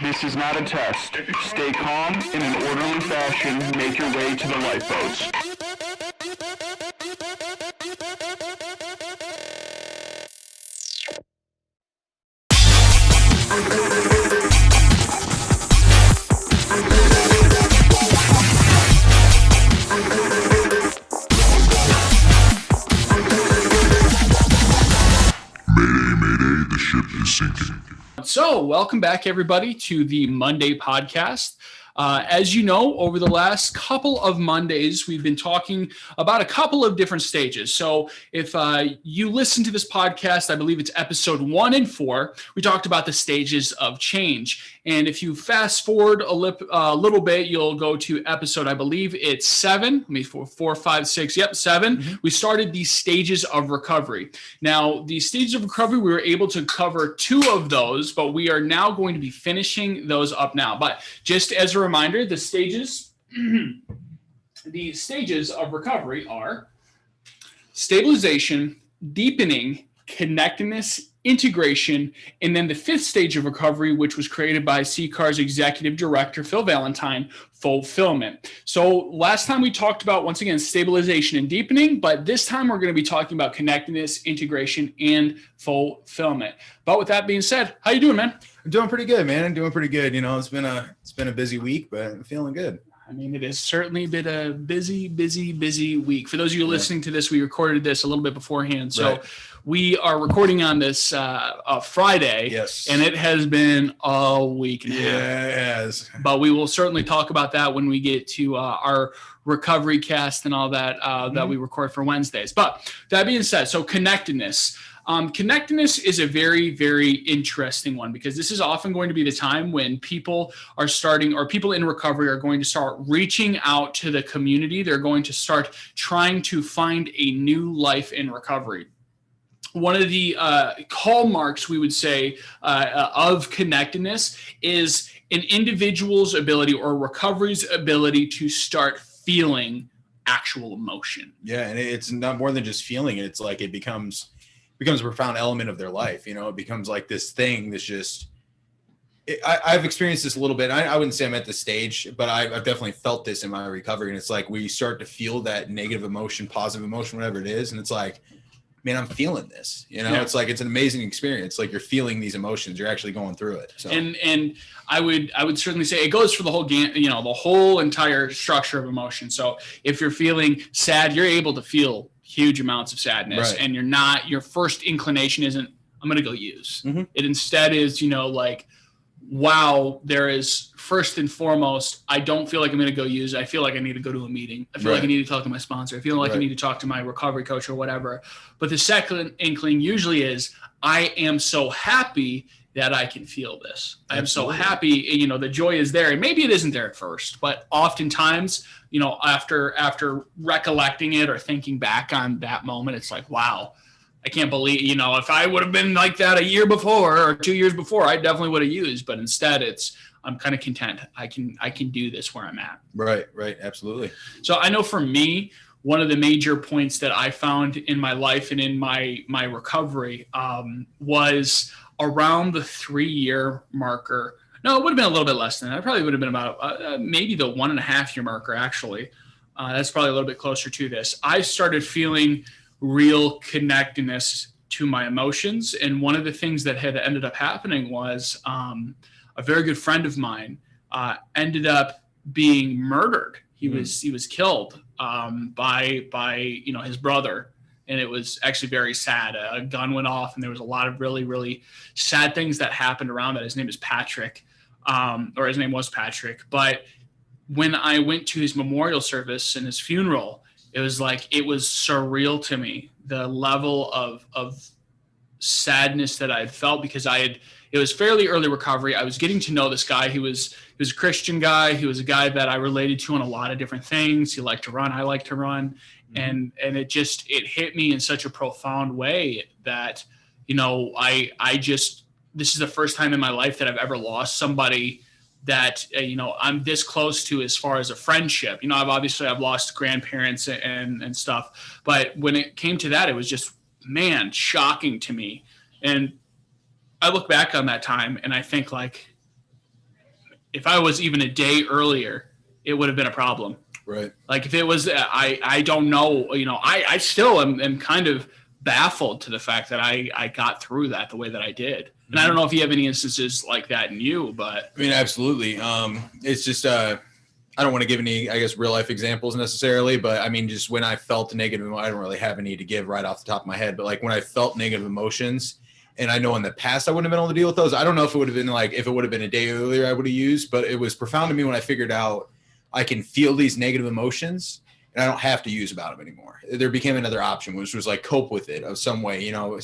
This is not a test. Stay calm in an orderly fashion. Make your way to the lifeboats. Mayday, the ship is sinking. So, welcome back, everybody, to the Monday podcast. As you know, over the last couple of Mondays, we've been talking about a couple of different stages. So if you listen to this podcast, I believe it's episode 1 and 4, we talked about the stages of change. And if you fast forward a little bit, you'll go to episode, I believe it's 7, 4, 5, 6, 7. Mm-hmm. We started the stages of recovery. Now, the stages of recovery, we were able to cover 2 of those, but we are now going to be finishing those up now. But just as a reminder, the stages of recovery are stabilization, deepening, connectedness, integration, and then the 5th stage of recovery, which was created by CCAR's Executive Director, Phil Valentine, fulfillment. So last time we talked about, once again, stabilization and deepening, but this time we're going to be talking about connectedness, integration, and fulfillment. But with that being said, how you doing, man? I'm doing pretty good, man. I'm doing pretty good. You know, it's been a busy week, but I'm feeling good. I mean, it has certainly been a busy week. For those of you listening to this, we recorded this a little bit beforehand. So we are recording on this Friday. Yes. And it has been a week and a half. Yes. But we will certainly talk about that when we get to our recovery cast and all that that we record for Wednesdays. But that being said, so connectedness. Connectedness is a very, very interesting one because this is often going to be the time when people are starting, or people in recovery are going to start reaching out to the community. They're going to start trying to find a new life in recovery. One of the hallmarks, we would say, of connectedness is an individual's ability or recovery's ability to start feeling actual emotion. Yeah, and it's not more than just feeling it. It's like it becomes a profound element of their life. You know, it becomes like this thing that's just, I've experienced this a little bit. I wouldn't say I'm at the stage, but I've definitely felt this in my recovery. And it's like, we start to feel that negative emotion, positive emotion, whatever it is. And it's like, man, I'm feeling this, you know, It's like, it's an amazing experience. Like you're feeling these emotions, you're actually going through it. So. And I would certainly say it goes for the whole game, you know, the whole entire structure of emotion. So if you're feeling sad, you're able to feel huge amounts of sadness, and your first inclination isn't, I'm going to go use. It instead is, you know, like, wow, there is first and foremost, I don't feel like I'm going to go use. I feel like I need to go to a meeting. I feel like I need to talk to my sponsor. I feel like I need to talk to my recovery coach or whatever. But the second inkling usually is, I am so happy that I can feel this. I am so happy, you know, the joy is there. And maybe it isn't there at first, but oftentimes, you know, after recollecting it or thinking back on that moment, it's like, wow, I can't believe, you know, if I would have been like that a year before or 2 years before, I definitely would have used. But instead I'm kind of content. I can do this where I'm at. Right. Absolutely. So I know for me, one of the major points that I found in my life and in my recovery was around the 3-year marker. No, it would have been a little bit less than that. It probably would have been about maybe the 1.5-year marker, actually. That's probably a little bit closer to this. I started feeling real connectedness to my emotions. And one of the things that had ended up happening was a very good friend of mine ended up being murdered. He was killed by you know, his brother. And it was actually very sad. A gun went off, and there was a lot of really, really sad things that happened around that. His name is Patrick, or his name was Patrick. But when I went to his memorial service and his funeral, it was surreal to me, the level of sadness that I had felt, because it was fairly early recovery. I was getting to know this guy. He was a Christian guy. He was a guy that I related to on a lot of different things. He liked to run. I liked to run. And it hit me in such a profound way that, you know, this is the first time in my life that I've ever lost somebody that, you know, I'm this close to as far as a friendship. You know, I've lost grandparents and stuff, but when it came to that, it was just, man, shocking to me. And I look back on that time and I think, like, if I was even a day earlier, it would have been a problem. Right. Like if it was, I don't know, I still am kind of baffled to the fact that I got through that the way that I did. And I don't know if you have any instances like that in you, but I mean, absolutely. It's just, I don't want to give any, I guess, real life examples necessarily, but I mean, just when I felt negative, I don't really have any to give right off the top of my head, but like when I felt negative emotions, and I know in the past I wouldn't have been able to deal with those. I don't know if it would have been like, if it would have been a day earlier, I would have used, but it was profound to me when I figured out I can feel these negative emotions and I don't have to use about them anymore. There became another option, which was like cope with it of some way.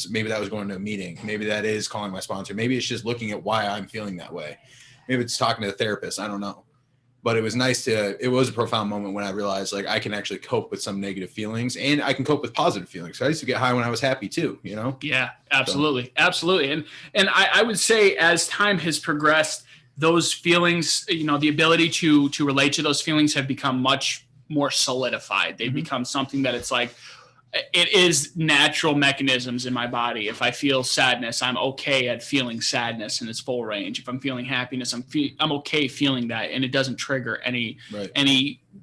Maybe that was going to a meeting. Maybe that is calling my sponsor. Maybe it's just looking at why I'm feeling that way. Maybe it's talking to a therapist. I don't know. But it was it was a profound moment when I realized like I can actually cope with some negative feelings and I can cope with positive feelings. So I used to get high when I was happy too, Yeah, absolutely. So. Absolutely. And I would say as time has progressed, those feelings, the ability to relate to those feelings have become much more solidified. They've become something that it's like, it is natural mechanisms in my body. If I feel sadness, I'm okay at feeling sadness in its full range. If I'm feeling happiness, I'm okay feeling that, and it doesn't trigger any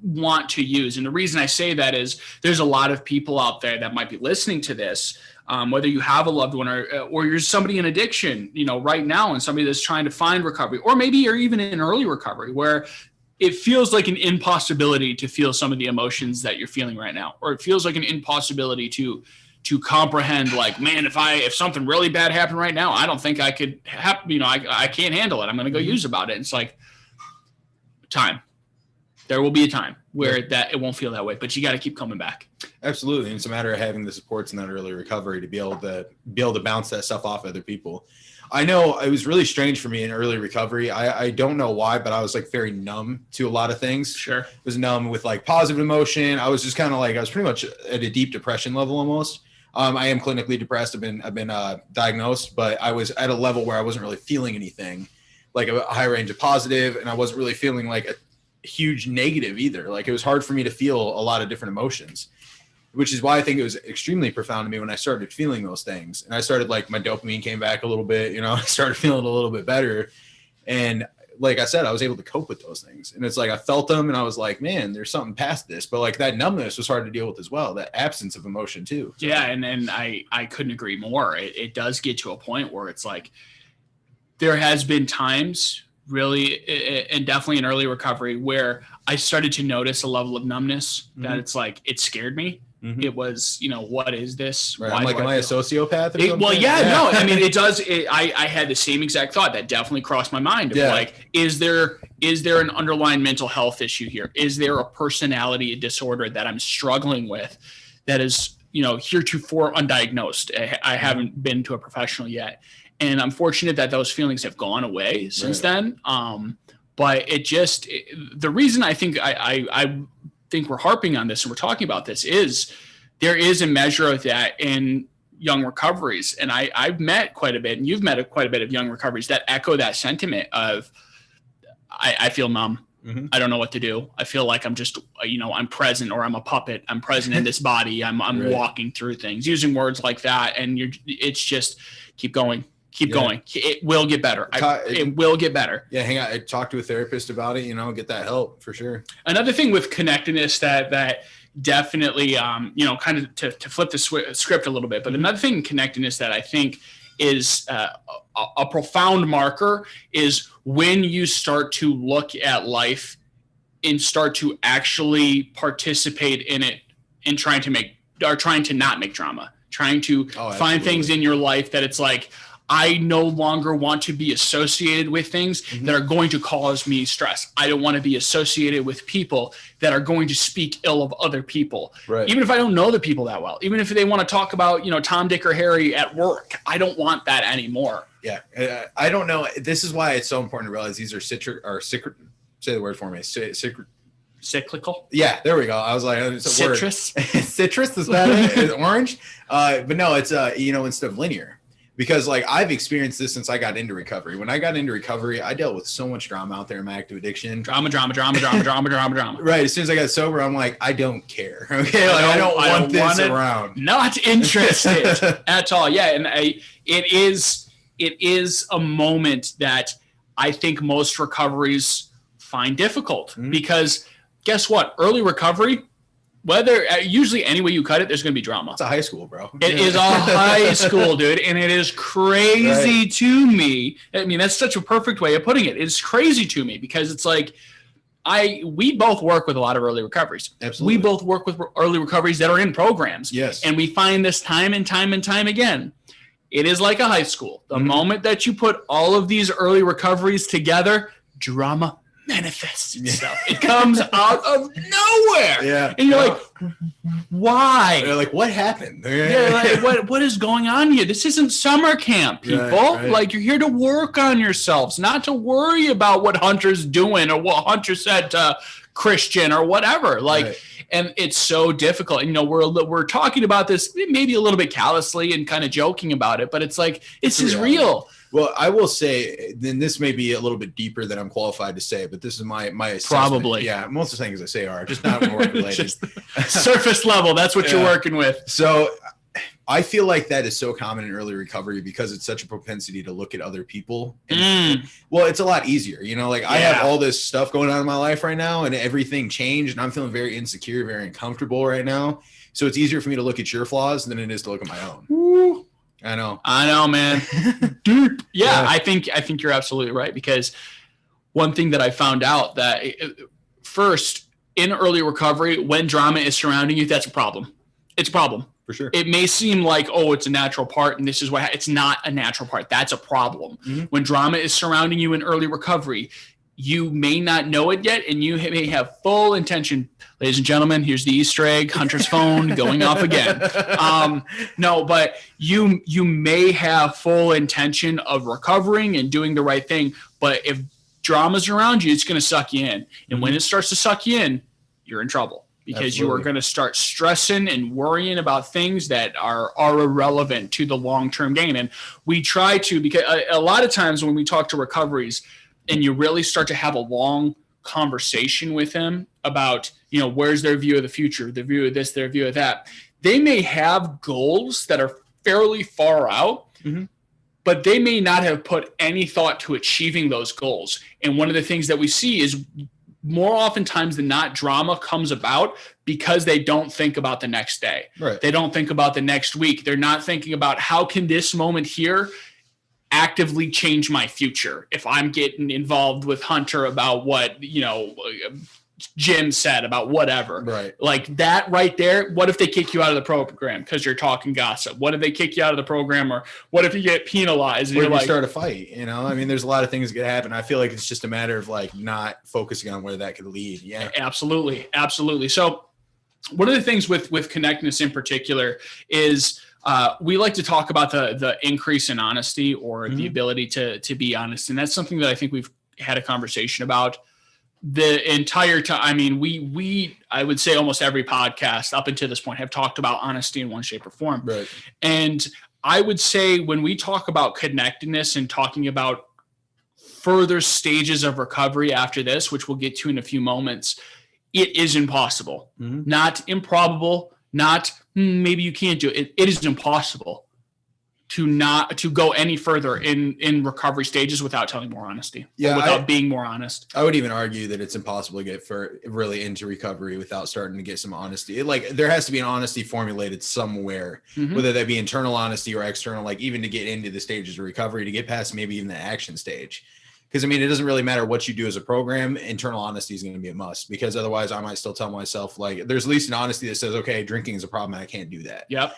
want to use. And the reason I say that is there's a lot of people out there that might be listening to this, whether you have a loved one or you're somebody in addiction, right now, and somebody that's trying to find recovery, or maybe you're even in early recovery where it feels like an impossibility to feel some of the emotions that you're feeling right now, or it feels like an impossibility to comprehend, like, man, if something really bad happened right now, I don't think I could have, I can't handle it. I'm going to go use about it. It's like time. There will be a time where that it won't feel that way, but you got to keep coming back. Absolutely. And it's a matter of having the supports in that early recovery to be able to bounce that stuff off other people. I know it was really strange for me in early recovery. I don't know why, but I was like very numb to a lot of things. Sure. I was numb with like positive emotion. I was just kind of like, I was pretty much at a deep depression level almost. I am clinically depressed. I've been diagnosed, but I was at a level where I wasn't really feeling anything, like a high range of positive, and I wasn't really feeling like a huge negative either. Like it was hard for me to feel a lot of different emotions, which is why I think it was extremely profound to me when I started feeling those things. And I started like my dopamine came back a little bit, I started feeling a little bit better. And like I said, I was able to cope with those things. And it's like I felt them and I was like, man, there's something past this. But like that numbness was hard to deal with as well, that absence of emotion too. So. Yeah, and I couldn't agree more. It does get to a point where it's like there has been times really, and definitely in early recovery, where I started to notice a level of numbness that it's like it scared me. It was, what is this? Right. I'm like, am I a sociopath? Or something? Well, yeah, no. I mean, it does. I had the same exact thought that definitely crossed my mind. Of like, is there an underlying mental health issue here? Is there a personality disorder that I'm struggling with that is, heretofore undiagnosed? I haven't been to a professional yet. And I'm fortunate that those feelings have gone away since then. But the reason I think I think we're harping on this and we're talking about this is there is a measure of that in young recoveries. And I've met quite a bit, and you've met quite a bit of young recoveries that echo that sentiment of, I feel numb. I don't know what to do. I feel like I'm just, I'm present, or I'm a puppet. I'm present in this body. I'm walking through things, using words like that. And it's just keep going. Keep going. It will get better. It will get better. Yeah, hang on. I talked to a therapist about it, get that help for sure. Another thing with connectedness that definitely, kind of to flip the script a little bit, but another thing in connectedness that I think is a profound marker is when you start to look at life and start to actually participate in it and trying to not make drama, trying to find things in your life that it's like, I no longer want to be associated with things that are going to cause me stress. I don't want to be associated with people that are going to speak ill of other people. Right. Even if I don't know the people that well, even if they want to talk about, Tom, Dick, or Harry at work, I don't want that anymore. Yeah. I don't know. This is why it's so important to realize these are say the word for me. Cyclical. Yeah, there we go. I was like, it's a citrus. Word. Citrus, is that it? It's orange. But no, it's instead of linear. Because like I've experienced this since I got into recovery. When I got into recovery, I dealt with so much drama out there in my active addiction. Drama. Right. As soon as I got sober, I'm like, I don't care. Okay. Like I don't want this around. Not interested at all. Yeah. And it is a moment that I think most recoveries find difficult because guess what? Early recovery, whether usually any way you cut it, there's going to be drama. It's a high school, bro. It is a high school, dude. And it is crazy to me. I mean, that's such a perfect way of putting it. It's crazy to me because it's like, we both work with a lot of early recoveries. Absolutely. We both work with early recoveries that are in programs. Yes. And we find this time and time and time again. It is like a high school. The moment that you put all of these early recoveries together, drama manifests itself. It comes out of nowhere. Yeah. And you're like, why? They're like, what happened? Yeah, like, what is going on here? This isn't summer camp, people. Right. Like, you're here to work on yourselves, not to worry about what Hunter's doing or what Hunter said to Christian or whatever. Like, and it's so difficult. And, we're talking about this maybe a little bit callously and kind of joking about it, but it's like, this is real. Well, I will say, then this may be a little bit deeper than I'm qualified to say, but this is my assessment. Probably. Yeah, most of the things I say are just not work related. Just surface level. That's what you're working with. So I feel like that is so common in early recovery because it's such a propensity to look at other people. Well, it's a lot easier. I have all this stuff going on in my life right now and everything changed and I'm feeling very insecure, very uncomfortable right now. So it's easier for me to look at your flaws than it is to look at my own. Woo. I know, man. Deep. Yeah, I think you're absolutely right because one thing that I found out that first in early recovery, when drama is surrounding you, that's a problem. It's a problem. For sure. It may seem like, it's a natural part and this is why it's not a natural part. That's a problem. When drama is surrounding you in early recovery, you may not know it yet and you may have full intention. Ladies and gentlemen, here's the Easter egg, Hunter's phone going off again. No, but you may have full intention of recovering and doing the right thing. But if drama's around you, it's going to suck you in. And when it starts to suck you in, you're in trouble because you are going to start stressing and worrying about things that are irrelevant to the long-term gain. And we try to, because a lot of times when we talk to recoveries and you really start to have a long conversation with them about, where's their view of the future, their view of this, their view of that. They may have goals that are fairly far out, but they may not have put any thought to achieving those goals. And one of the things that we see is more oftentimes than not, drama comes about because they don't think about the next day. Right. They don't think about the next week. They're not thinking about how can this moment here actively change my future if I'm getting involved with Hunter about what, Jim said about whatever. Right. Like that right there. What if they kick you out of the program because you're talking gossip? What if they kick you out of the program, or what if you get penalized? And what if you start a fight? I mean, there's a lot of things that could happen. I feel like it's just a matter of not focusing on where that could lead. Yeah, absolutely. So one of the things with Connectedness in particular is we like to talk about the increase in honesty or the ability to be honest. And that's something that I think we've had a conversation about the entire time. I mean, I would say almost every podcast up until this point have talked about honesty in one shape or form. Right. And I would say when we talk about connectedness and talking about further stages of recovery after this, which we'll get to in a few moments, it is impossible, not improbable, not maybe you can't do it. It is impossible to go any further in recovery stages without telling more honesty, or without being more honest. I would even argue that it's impossible to get really into recovery without starting to get some honesty. There has to be an honesty formulated somewhere, whether that be internal honesty or external, even to get into the stages of recovery, to get past maybe even the action stage. Because, it doesn't really matter what you do as a program. Internal honesty is going to be a must, because otherwise I might still tell myself, there's at least an honesty that says, okay, drinking is a problem and I can't do that. Yep.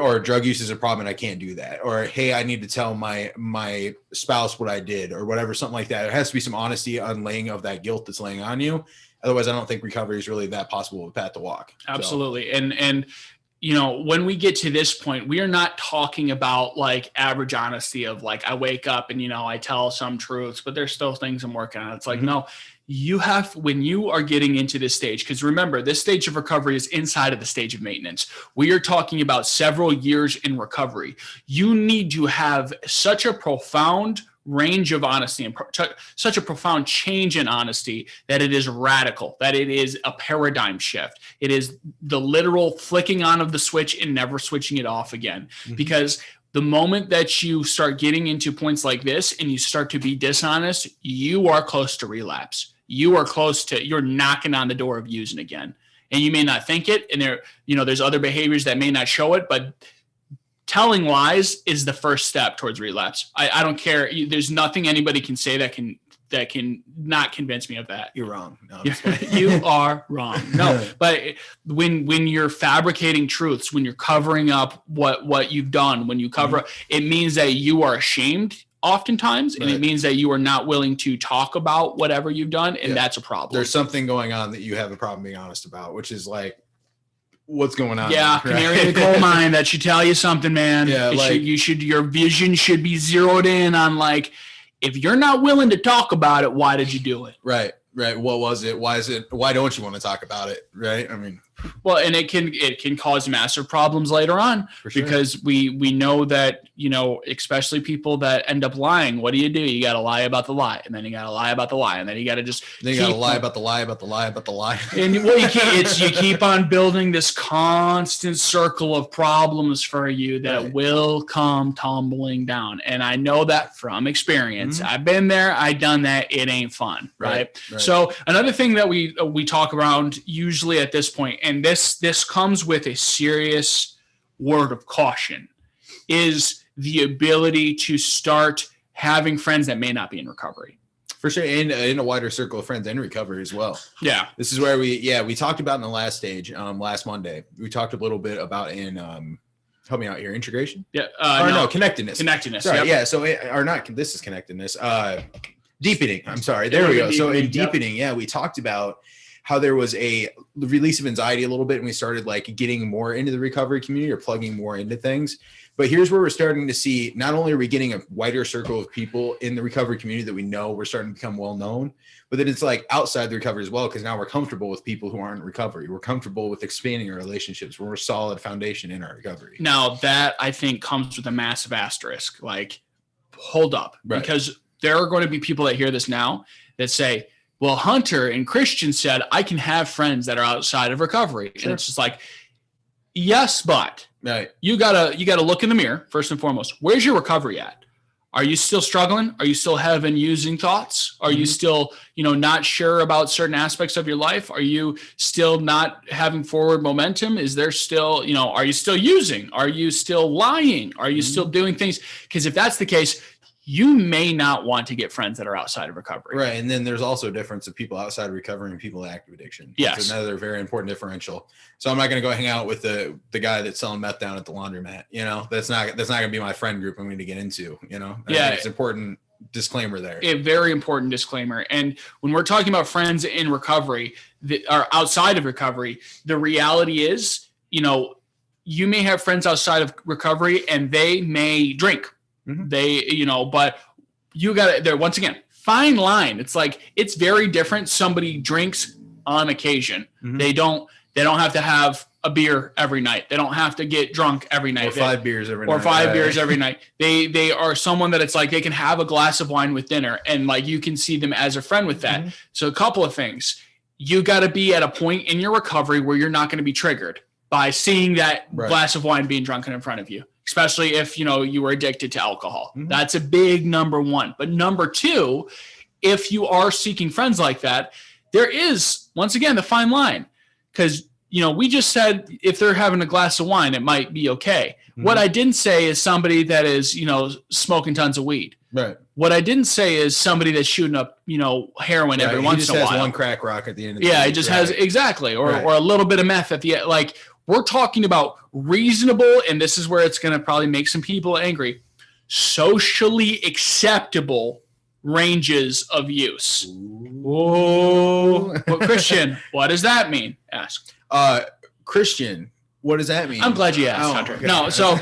Or drug use is a problem and I can't do that. Or, hey, I need to tell my spouse what I did, or whatever, something like that. There has to be some honesty on laying of that guilt that's laying on you. Otherwise, I don't think recovery is really that possible of a path to walk. Absolutely. So. And when we get to this point, we are not talking about average honesty of I wake up and, I tell some truths, but there's still things I'm working on. It's no, you have, when you are getting into this stage, because remember, this stage of recovery is inside of the stage of maintenance. We are talking about several years in recovery. You need to have such a profound range of honesty and such a profound change in honesty that it is radical, that it is a paradigm shift. It is the literal flicking on of the switch and never switching it off again. Because The moment that you start getting into points like this and you start to be dishonest, you are close to relapse. You're knocking on the door of using again. And you may not think it, and there's other behaviors that may not show it, but telling lies is the first step towards relapse. I don't care. There's nothing anybody can say that can not convince me of that. You're wrong. No, you are wrong. No, but when you're fabricating truths, when you're covering up what you've done, when you cover, it means that you are ashamed oftentimes, and it means that you are not willing to talk about whatever you've done, and that's a problem. There's something going on that you have a problem being honest about, which is like, what's going on? Yeah, canary in the coal mine. That should tell you something, man. Yeah, your vision should be zeroed in on, like, if you're not willing to talk about it, why did you do it? Right. What was it? Why is it? Why don't you want to talk about it? Right. I mean, well, and it can cause massive problems later on, because we know that, especially people that end up lying. What do? You got to lie about the lie, and then you got to lie about the lie, and then you got to lie about the lie about the lie about the lie. And you keep on building this constant circle of problems for you that will come tumbling down. And I know that from experience. I've been there. I've done that. It ain't fun. Right. So another thing that we talk around usually at this point, and this comes with a serious word of caution, is the ability to start having friends that may not be in recovery. For sure, and in a wider circle of friends in recovery as well. Yeah. This is where we talked about in the last stage, last Monday. We talked a little bit about help me out here, integration? Yeah. No, connectedness. Connectedness. Sorry, yep. yeah. So, this is connectedness. Deepening. I'm sorry. There we go. So in deepening, we talked about how there was a release of anxiety a little bit, and we started like getting more into the recovery community or plugging more into things. But here's where we're starting to see, not only are we getting a wider circle of people in the recovery community that we know we're starting to become well known, but then it's like outside the recovery as well, because now we're comfortable with people who aren't in recovery. We're comfortable with expanding our relationships. We're a solid foundation in our recovery. Now that, I think, comes with a massive asterisk. Like, hold up, because there are going to be people that hear this now that say, well, Hunter and Christian said I can have friends that are outside of recovery. And it's just like, yes, but you gotta look in the mirror first and foremost. Where's your recovery at? Are you still struggling? Are you still having using thoughts? Are you still, not sure about certain aspects of your life? Are you still not having forward momentum? Is there still, are you still using? Are you still lying? Are you still doing things? Because if that's the case, you may not want to get friends that are outside of recovery. Right. And then there's also a difference of people outside of recovery and people with active addiction. Yes. It's another very important differential. So I'm not going to go hang out with the guy that's selling meth down at the laundromat. That's not going to be my friend group I'm going to get into, It's important disclaimer there. A very important disclaimer. And when we're talking about friends in recovery that are outside of recovery, the reality is, you may have friends outside of recovery and they may drink. They, but you got to, there, once again, fine line. It's like, it's very different. Somebody drinks on occasion. They don't have to have a beer every night. They don't have to get drunk every night. Or 5 beers every night. Or 5 beers every night. They are someone that it's like, they can have a glass of wine with dinner, and like, you can see them as a friend with that. So a couple of things. You got to be at a point in your recovery where you're not going to be triggered by seeing that glass of wine being drunken in front of you. Especially if, you were addicted to alcohol. That's a big number one. But number two, if you are seeking friends like that, there is, once again, the fine line. Because, we just said if they're having a glass of wine, it might be okay. What I didn't say is somebody that is, smoking tons of weed. Right. What I didn't say is somebody that's shooting up, heroin every once in a while. He just has one crack rock at the end of the day. It just has, exactly. Or a little bit of meth at the end. Like, we're talking about reasonable, and this is where it's going to probably make some people angry, socially acceptable ranges of use. Ooh. Well, Christian, what does that mean? Ask. Christian, what does that mean? I'm glad you asked, Hunter. Okay. No, so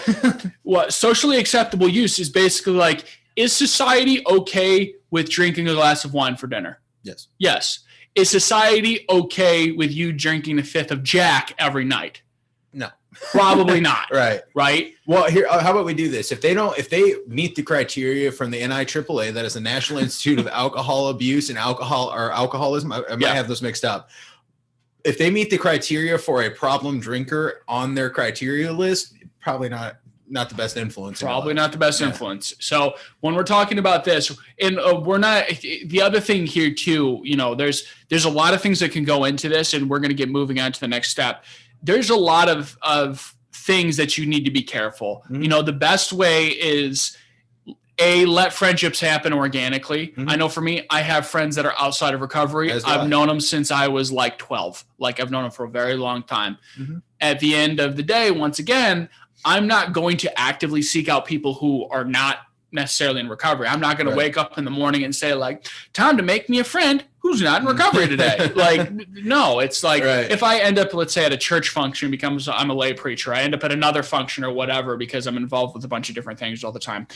what socially acceptable use is basically like, is society okay with drinking a glass of wine for dinner? Yes. Yes. Is society okay with you drinking a fifth of Jack every night? No. Probably not. Right. Well, here, how about we do this? If they meet the criteria from the NIAAA, that is the National Institute of Alcohol Abuse and Alcoholism, I might have those mixed up. If they meet the criteria for a problem drinker on their criteria list, probably not not the best influence. Probably not the best influence. So when we're talking about this, and we're not, the other thing here too, there's a lot of things that can go into this, and we're going to get moving on to the next step. There's a lot of things that you need to be careful. The best way is let friendships happen organically. I know for me, I have friends that are outside of recovery. I've known them since I was like 12. Like I've known them for a very long time. At the end of the day, once again, I'm not going to actively seek out people who are not necessarily in recovery. I'm not going to wake up in the morning and say like, time to make me a friend who's not in recovery today. Like, no, it's like if I end up, let's say at a church function, I'm a lay preacher. I end up at another function or whatever, because I'm involved with a bunch of different things all the time.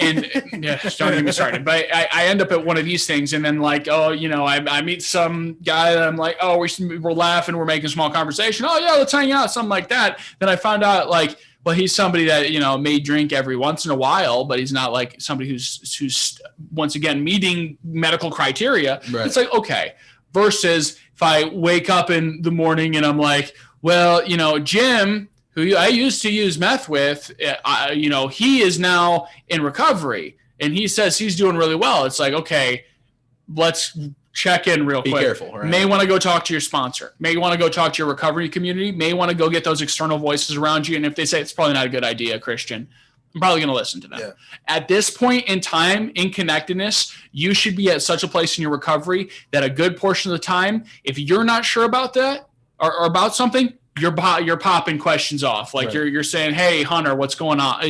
And don't get me started, but I end up at one of these things, and then like, I meet some guy that I'm like, we're laughing. We're making small conversation. Oh yeah, let's hang out. Something like that. Then I found out like, well, he's somebody that, may drink every once in a while, but he's not like somebody who's once again meeting medical criteria. Right. It's like, okay. Versus if I wake up in the morning and I'm like, well, Jim, who I used to use meth with, he is now in recovery and he says he's doing really well. It's like, okay, let's check in real quick. Be careful. Right? May want to go talk to your sponsor. May want to go talk to your recovery community. May want to go get those external voices around you. And if they say it's probably not a good idea, Christian, I'm probably going to listen to them. Yeah. At this point in time in Connectedness, you should be at such a place in your recovery that a good portion of the time, if you're not sure about that or about something, you're popping questions off. Like you're saying, hey, Hunter, what's going on?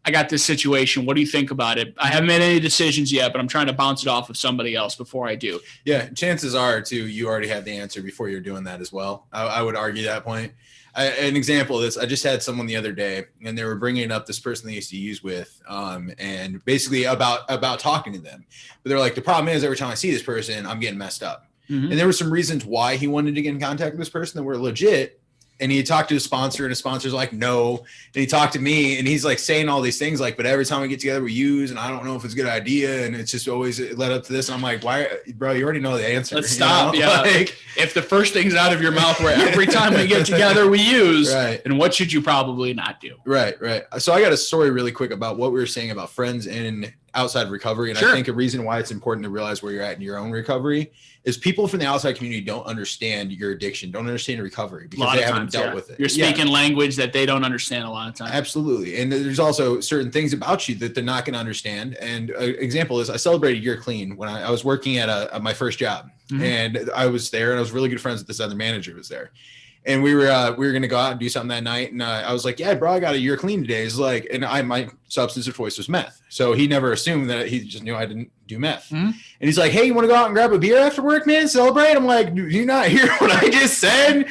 I got this situation. What do you think about it? I haven't made any decisions yet, but I'm trying to bounce it off of somebody else before I do. Yeah, chances are, too, you already have the answer before you're doing that as well. I would argue that point. An example of this, I just had someone the other day, and they were bringing up this person they used to use with, and basically about talking to them. But they're like, the problem is every time I see this person, I'm getting messed up. And there were some reasons why he wanted to get in contact with this person that were legit. And he talked to his sponsor, and his sponsor's like, no. And he talked to me, and he's like saying all these things, like, but every time we get together, we use, and I don't know if it's a good idea. And it's just always led up to this. And I'm like, why, bro, you already know the answer. Let's stop. Yeah. Like, if the first thing's out of your mouth where every time we get together, we use, and what should you probably not do? Right. So I got a story really quick about what we were saying about friends in outside recovery. And I think a reason why it's important to realize where you're at in your own recovery is people from the outside community don't understand your addiction, don't understand your recovery because they haven't dealt with it. You're speaking language that they don't understand a lot of times. Absolutely. And there's also certain things about you that they're not going to understand. And an example is I celebrated a year clean when I was working at my first job. And I was there, and I was really good friends with this other manager who was there. And we were going to go out and do something that night. And I was like, yeah, bro, I got a year clean today. It's like, and my substance of choice was meth. So he never assumed that. He just knew I didn't do meth. And he's like, hey, you want to go out and grab a beer after work, man? Celebrate? I'm like, do you not hear what I just said?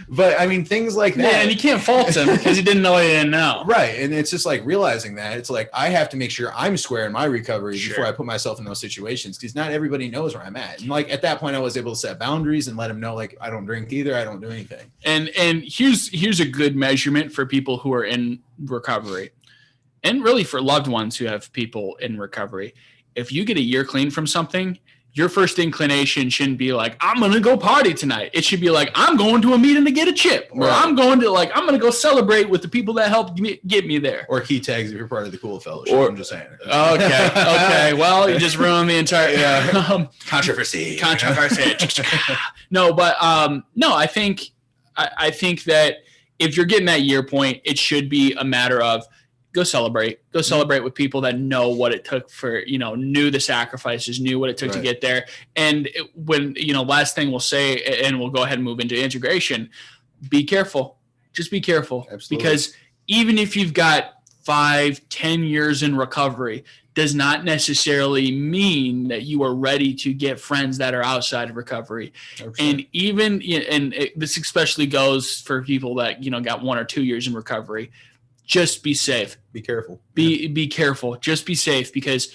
But I mean, things like that. Yeah, and you can't fault him because he didn't know what he didn't know. Right. And it's just like realizing that it's like, I have to make sure I'm square in my recovery before I put myself in those situations, because not everybody knows where I'm at. And like at that point, I was able to set boundaries and let him know, like, I don't drink either. I don't do anything. And here's a good measurement for people who are in recovery, and really for loved ones who have people in recovery. If you get a year clean from something, your first inclination shouldn't be like, I'm going to go party tonight. It should be like, I'm going to a meeting to get a chip, or I'm going to go celebrate with the people that helped get me there. Or key tags if you're part of the cool fellowship. I'm just saying. Okay. Well, you just ruined the entire controversy. No, but I think that if you're getting that year point, it should be a matter of go celebrate with people that know what it took for, knew the sacrifices, knew what it took to get there. And last thing we'll say, and we'll go ahead and move into integration, be careful. Just be careful. Absolutely. Because even if you've got 5-10 years in recovery, does not necessarily mean that you are ready to get friends that are outside of recovery. 100%. And this especially goes for people that, got 1 or 2 years in recovery. Just be safe. Be careful. Be careful. Just be safe, because,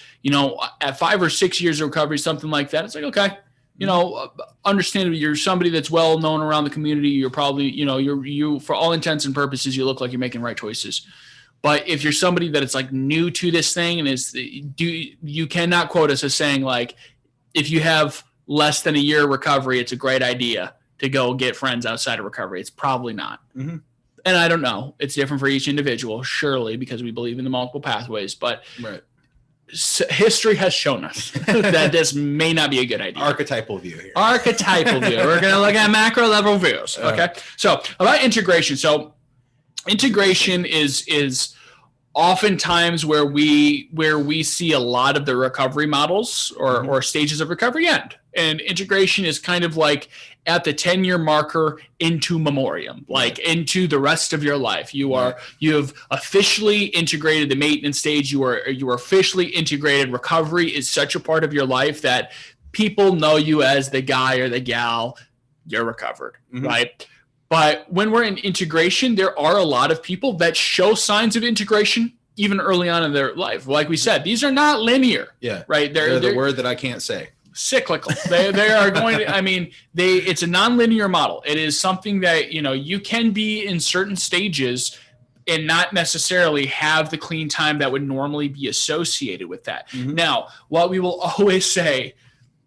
at 5 or 6 years of recovery, something like that, it's like, okay, understandably, you're somebody that's well known around the community. You're probably, you for all intents and purposes, you look like you're making right choices. But if you're somebody that it's like new to this thing, and you cannot quote us as saying like, if you have less than a year of recovery, it's a great idea to go get friends outside of recovery. It's probably not. and I don't know, it's different for each individual, surely, because we believe in the multiple pathways, but Right. History has shown us that this may not be a good idea. Archetypal view here. Archetypal view. We're going to look at macro level views. Okay. So about integration. So integration is oftentimes where we see a lot of the recovery models or stages of recovery end. And integration is kind of like at the 10-year marker into memoriam, like into the rest of your life. You have officially integrated the maintenance stage. You are officially integrated. Recovery is such a part of your life that people know you as the guy or the gal. You're recovered, right? But when we're in integration, there are a lot of people that show signs of integration even early on in their life. Like we said, these are not linear. Yeah. Right. They're the word that I can't say. Cyclical. They are going to, I mean, it's a nonlinear model. It is something that, you can be in certain stages and not necessarily have the clean time that would normally be associated with that. Now, what we will always say,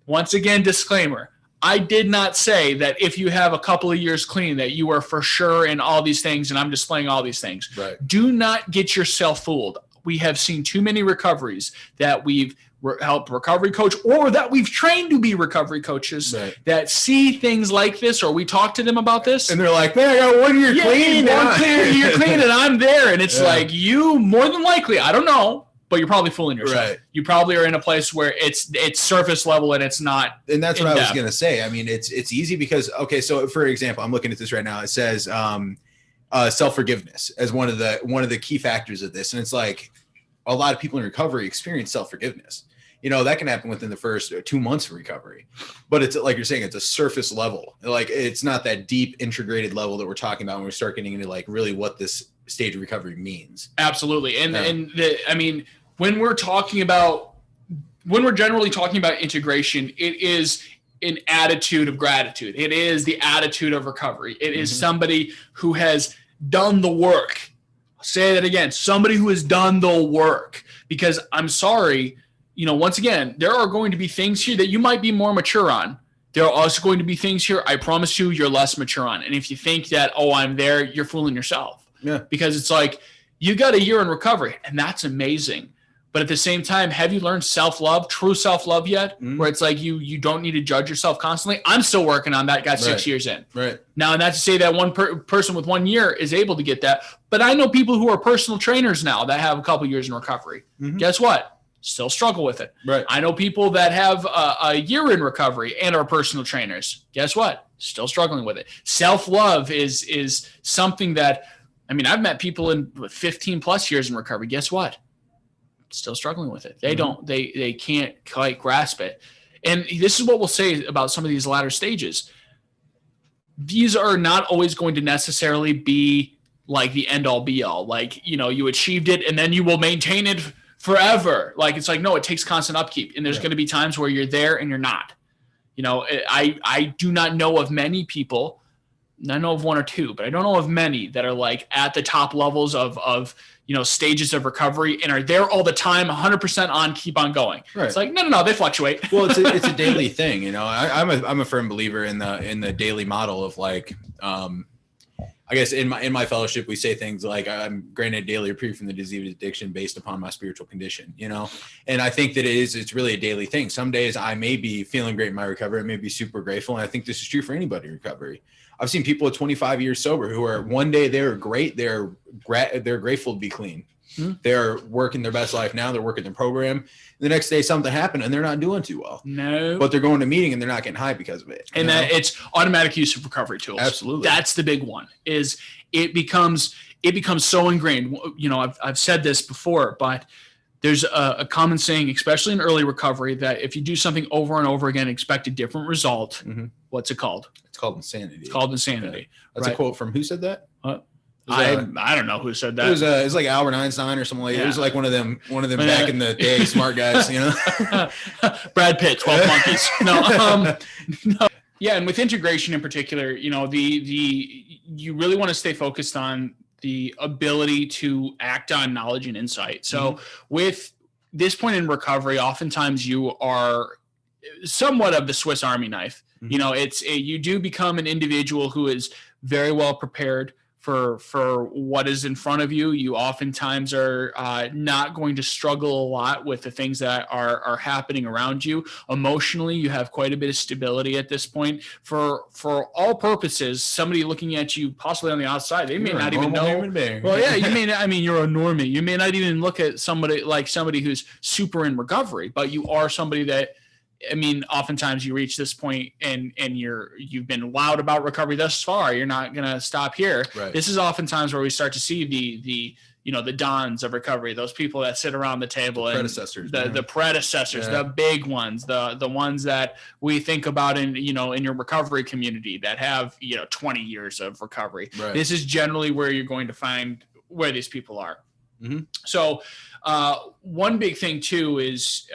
once again, disclaimer, I did not say that if you have a couple of years clean that you are for sure in all these things and I'm displaying all these things. Right. Do not get yourself fooled. We have seen too many recoveries that we've helped recovery coach or that we've trained to be recovery coaches that see things like this, or we talk to them about this. And they're like, man, I got 1 year clean. You're clean and I'm there. And it's like, you more than likely, I don't know, but you're probably fooling yourself. Right. You probably are in a place where it's surface level and it's not. And that's what I was going to say. I mean, it's easy because, okay, so for example, I'm looking at this right now. It says self-forgiveness as one of the key factors of this. And it's like a lot of people in recovery experience self-forgiveness. That can happen within the first 2 months of recovery, but it's like you're saying, it's a surface level. Like it's not that deep integrated level that we're talking about when we start getting into like really what this stage of recovery means. Absolutely. When we're generally talking about integration, it is an attitude of gratitude. It is the attitude of recovery. It is somebody who has done the work. I'll say that again, somebody who has done the work, because I'm sorry, once again, there are going to be things here that you might be more mature on. There are also going to be things here, I promise you, you're less mature on. And if you think that, I'm there, you're fooling yourself. Yeah. Because it's like, you got a year in recovery, and that's amazing. But at the same time, have you learned self-love, true self-love yet? Where it's like you don't need to judge yourself constantly. I'm still working on that, got 6 years in. Right. Now, and not to say that one person with 1 year is able to get that. But I know people who are personal trainers now that have a couple years in recovery. Guess what? Still struggle with it. Right. I know people that have a year in recovery and are personal trainers. Guess what? Still struggling with it. Self-love is something that, I've met people in 15 plus years in recovery. Guess what? Still struggling with it. They can't quite grasp it. And this is what we'll say about some of these latter stages. These are not always going to necessarily be like the end all be all. Like, you achieved it and then you will maintain it forever. Like, it's like, no, it takes constant upkeep. And there's going to be times where you're there and you're not. I do not know of many people, I know of one or two, but I don't know of many that are like at the top levels of stages of recovery and are there all the time, 100% on, keep on going. Right. It's like, no, they fluctuate. Well, it's a daily thing. I'm a firm believer in the daily model of like, I guess in my fellowship, we say things like, I'm granted daily reprieve from the disease of addiction based upon my spiritual condition, And I think that it's really a daily thing. Some days I may be feeling great in my recovery. I may be super grateful. And I think this is true for anybody in recovery. I've seen people at 25 years sober who are one day they're great. They're grateful to be clean. They're working their best life now. They're working their program. The next day something happened and they're not doing too well. No. But they're going to a meeting and they're not getting high because of it. And that it's automatic use of recovery tools. Absolutely. That's the big one. Is it becomes so ingrained. I've said this before, but there's a common saying, especially in early recovery, that if you do something over and over again, expect a different result. What's it called? It's called insanity. It's called insanity. Yeah. That's a quote from who said that? I don't know who said that. It was like Albert Einstein or something like that. It was like one of them back in the day, smart guys, Brad Pitt, 12 Monkeys. No. Yeah, and with integration in particular, you really want to stay focused on the ability to act on knowledge and insight. So with this point in recovery, oftentimes you are somewhat of the Swiss Army knife. You do become an individual who is very well prepared for what is in front of you. You oftentimes are not going to struggle a lot with the things that are happening around you. Emotionally, you have quite a bit of stability at this point. For all purposes, somebody looking at you possibly on the outside, they may not even know. Well, yeah, you may not, I mean, you're a normie. You may not even look at somebody who's super in recovery, but you are somebody that, I mean, oftentimes you reach this point and you've been loud about recovery thus far. You're not going to stop here. Right. This is oftentimes where we start to see the dons of recovery, those people that sit around the table, the predecessors, the predecessors, yeah. the big ones, the ones that we think about in your recovery community that have 20 years of recovery. Right. This is generally where you're going to find where these people are. Mm-hmm. So one big thing too is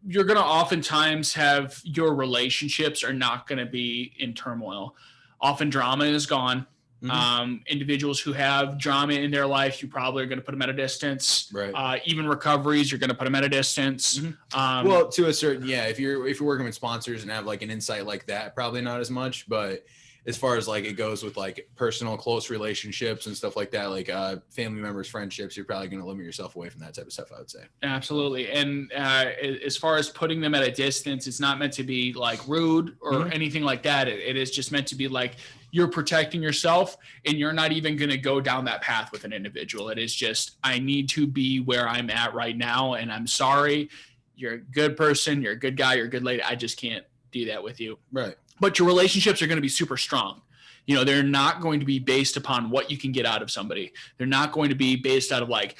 you're going to oftentimes have your relationships are not going to be in turmoil. Often drama is gone. Mm-hmm. Individuals who have drama in their life, you probably are going to put them at a distance. Right. Even recoveries, you're going to put them at a distance. Mm-hmm. Well, to a certain, if you're working with sponsors and have like an insight like that, probably not as much, but as far as like it goes with like personal close relationships and stuff like that, like family members, friendships, you're probably going to limit yourself away from that type of stuff, I would say. Absolutely. And as far as putting them at a distance, it's not meant to be like rude or anything like that. It is just meant to be like you're protecting yourself and you're not even going to go down that path with an individual. It is just, I need to be where I'm at right now. And I'm sorry, you're a good person, you're a good guy, you're a good lady. I just can't do that with you. Right. But your relationships are going to be super strong. They're not going to be based upon what you can get out of somebody. They're not going to be based out of like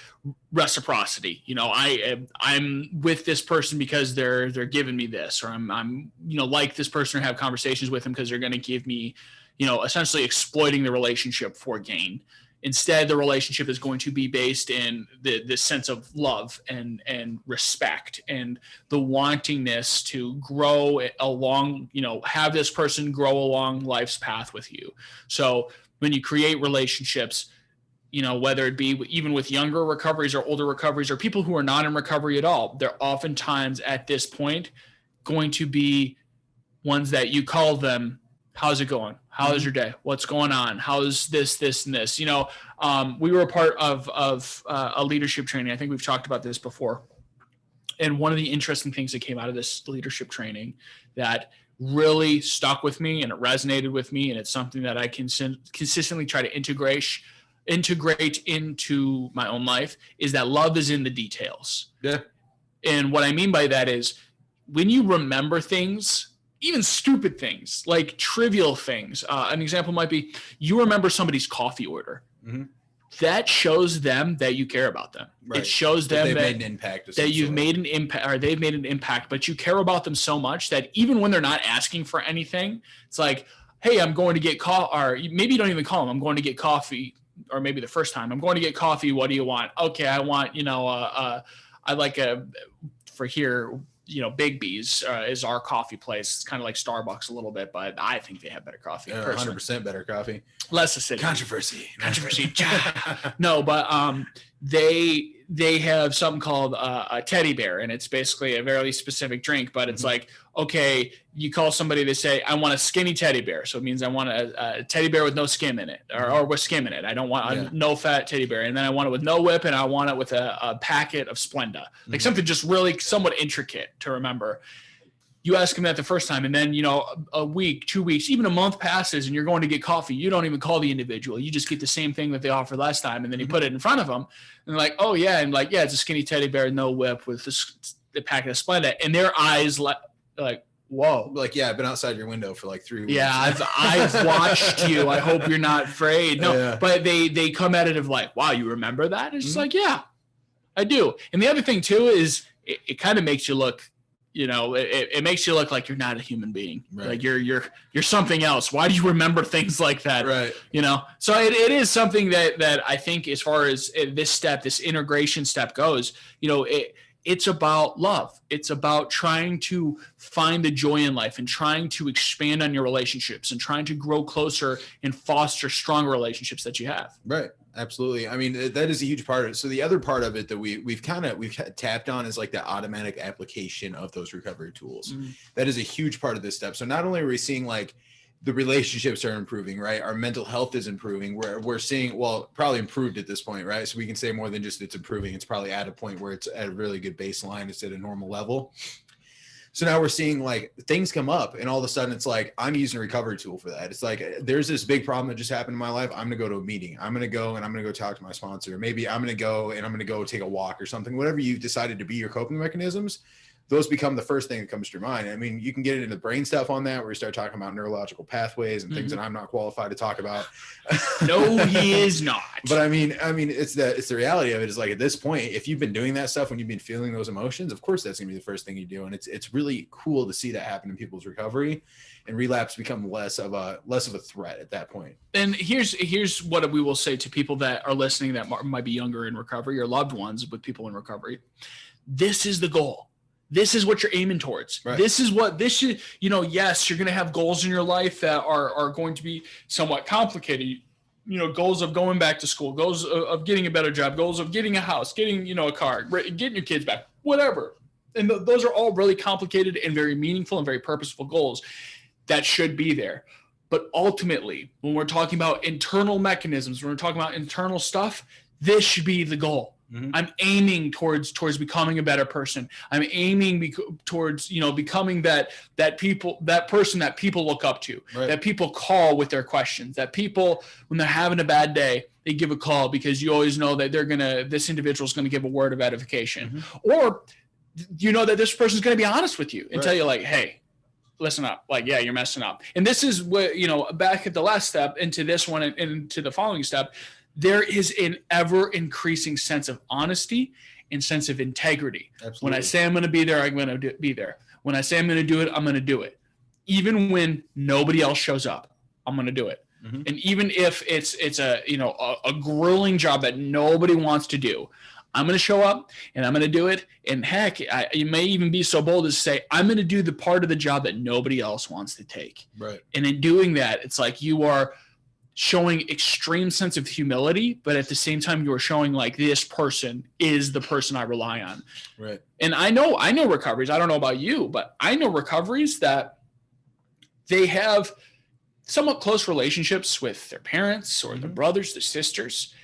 reciprocity. I'm with this person because they're giving me this, or I'm like this person, or have conversations with them because they're going to give me, essentially exploiting the relationship for gain. Instead, the relationship is going to be based in the sense of love and respect and the wantingness to grow along, have this person grow along life's path with you. So when you create relationships, whether it be even with younger recoveries or older recoveries or people who are not in recovery at all, they're oftentimes at this point going to be ones that you call them, how's it going? How's your day? What's going on? How's this, and this? We were a part of a leadership training. I think we've talked about this before. And one of the interesting things that came out of this leadership training that really stuck with me and it resonated with me, and it's something that I can consistently try to integrate into my own life, is that love is in the details. Yeah. And what I mean by that is when you remember things, even stupid things, like trivial things. An example might be you remember somebody's coffee order. Mm-hmm. That shows them that you care about them. Right. It shows them that made an impact. That you've made an impact, or they've made an impact, but you care about them so much that even when they're not asking for anything, it's like, hey, I'm going to get coffee, or maybe you don't even call them, I'm going to get coffee, or maybe the first time, I'm going to get coffee. What do you want? Okay, I want, I like for here, Big B's is our coffee place. It's kind of like Starbucks a little bit, but I think they have better coffee. 100% better coffee. Less acidic. Controversy. No, but they have something called a teddy bear, and it's basically a very specific drink, but it's like, okay, you call somebody, they say, I want a skinny teddy bear. So it means I want a teddy bear with no skim in it, or with skim in it. I don't want a no fat teddy bear. And then I want it with no whip, and I want it with a packet of Splenda. Like something just really somewhat intricate to remember. You ask them that the first time, and then, a week, 2 weeks, even a month passes, and you're going to get coffee. You don't even call the individual. You just get the same thing that they offered last time, and then you put it in front of them, and they're like, oh, yeah, and like, yeah, it's a skinny teddy bear, no whip, with the packet of Splenda. And their eyes like, whoa. Like, yeah, I've been outside your window for like 3 weeks. Yeah, I've watched you. I hope you're not afraid. No, yeah. But they come at it of like, wow, you remember that? It's just like, yeah, I do. And the other thing, too, is it kind of makes you look, it makes you look like you're not a human being. Right. Like you're something else. Why do you remember things like that? Right. So it is something that I think, as far as this integration step goes, it's about love. It's about trying to find the joy in life and trying to expand on your relationships and trying to grow closer and foster stronger relationships that you have. Right. Absolutely. I mean, that is a huge part of it. So the other part of it that we've tapped on is like the automatic application of those recovery tools. Mm-hmm. That is a huge part of this step. So not only are we seeing like the relationships are improving, right? Our mental health is improving. We're seeing, well, probably improved at this point, right? So we can say more than just it's improving. It's probably at a point where it's at a really good baseline. It's at a normal level. So now we're seeing like things come up and all of a sudden it's like, I'm using a recovery tool for that. It's like, there's this big problem that just happened in my life. I'm going to go to a meeting. I'm going to go and I'm going to go talk to my sponsor. Maybe I'm going to go and I'm going to go take a walk or something, whatever you've decided to be your coping mechanisms. Those become the first thing that comes to your mind. I mean, you can get into the brain stuff on that where you start talking about neurological pathways and things that I'm not qualified to talk about. No, he is not. But I mean, it's the reality of it is like at this point, if you've been doing that stuff when you've been feeling those emotions, of course that's gonna be the first thing you do. And it's really cool to see that happen in people's recovery, and relapse become less of a threat at that point. And here's what we will say to people that are listening that might be younger in recovery or loved ones with people in recovery. This is the goal. This is what you're aiming towards. Right. This should, yes, you're going to have goals in your life that are going to be somewhat complicated. Goals of going back to school, goals of getting a better job, goals of getting a house, getting, a car, getting your kids back, whatever. And those are all really complicated and very meaningful and very purposeful goals that should be there. But ultimately, when we're talking about internal mechanisms, when we're talking about internal stuff, this should be the goal. Mm-hmm. I'm aiming towards becoming a better person. I'm aiming towards, becoming that person that people look up to, right, that people call with their questions, that people, when they're having a bad day, they give a call because you always know that this individual is going to give a word of edification, mm-hmm, or that this person's going to be honest with you and tell you like, hey, listen up, like, yeah, you're messing up. And this is what, back at the last step into this one and into the following step, there is an ever increasing sense of honesty and sense of integrity. Absolutely. When I say I'm going to be there, I'm going to be there. When I say I'm going to do it, I'm going to do it. Even when nobody else shows up, I'm going to do it. Mm-hmm. And even if it's a grueling job that nobody wants to do, I'm going to show up and I'm going to do it. And heck, you may even be so bold as to say, I'm going to do the part of the job that nobody else wants to take. Right. And in doing that, it's like you are showing extreme sense of humility, but at the same time, you are showing like this person is the person I rely on. Right. And I know recoveries. I don't know about you, but I know recoveries that they have somewhat close relationships with their parents or their brothers, their sisters.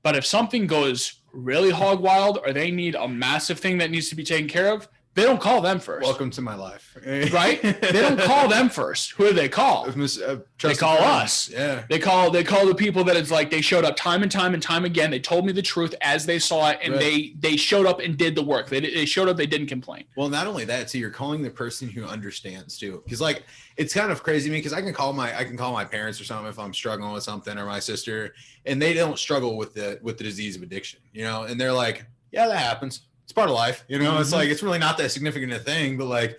But if something goes really hog wild or they need a massive thing that needs to be taken care of, they don't call them first. Welcome to my life. Right? They don't call them first. Who do they call? They call us. Yeah. They call the people that it's like they showed up time and time and time again. They told me the truth as they saw it, and they showed up and did the work. They showed up. They didn't complain. Well, not only that, so you're calling the person who understands too, because like it's kind of crazy to me because I can call my parents or something if I'm struggling with something, or my sister, and they don't struggle with the disease of addiction, and they're like, yeah, that happens. It's part of life, mm-hmm. It's like, it's really not that significant a thing, but like,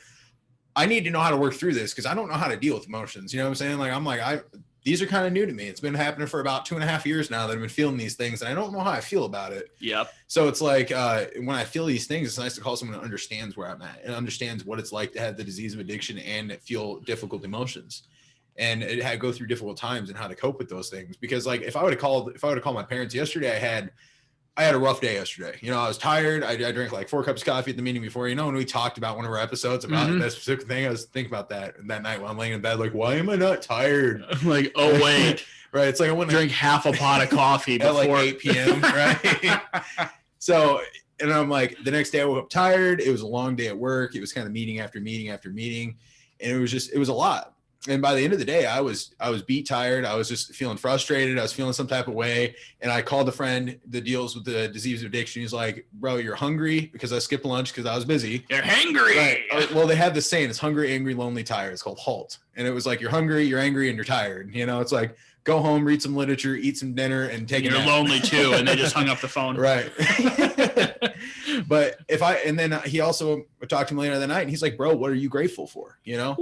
I need to know how to work through this because I don't know how to deal with emotions. You know what I'm saying? Like, these are kind of new to me. It's been happening for about 2.5 years now that I've been feeling these things, and I don't know how I feel about it. Yep. So it's like, when I feel these things, it's nice to call someone who understands where I'm at and understands what it's like to have the disease of addiction and feel difficult emotions and go through difficult times and how to cope with those things. Because like, if I would have called my parents yesterday, I had a rough day yesterday. I was tired. I drank like 4 cups of coffee at the meeting before, when we talked about one of our episodes about that specific thing, I was thinking about that night while I'm laying in bed, like, why am I not tired? Like, oh, wait. Right. It's like I went to drink half a pot of coffee before at like 8 p.m. Right. So, and I'm like, the next day I woke up tired. It was a long day at work. It was kind of meeting after meeting after meeting. And it was a lot. And by the end of the day, I was beat tired. I was just feeling frustrated. I was feeling some type of way. And I called a friend that deals with the disease of addiction. He's like, bro, you're hungry, because I skipped lunch because I was busy. You're hangry. Right. Well, they have this saying, it's hungry, angry, lonely, tired. It's called HALT. And it was like, you're hungry, you're angry, and you're tired. It's like, go home, read some literature, eat some dinner, and take a nap. You're lonely too. And they just hung up the phone. Right. But and then he also talked to me later that night, and he's like, bro, what are you grateful for? Yeah.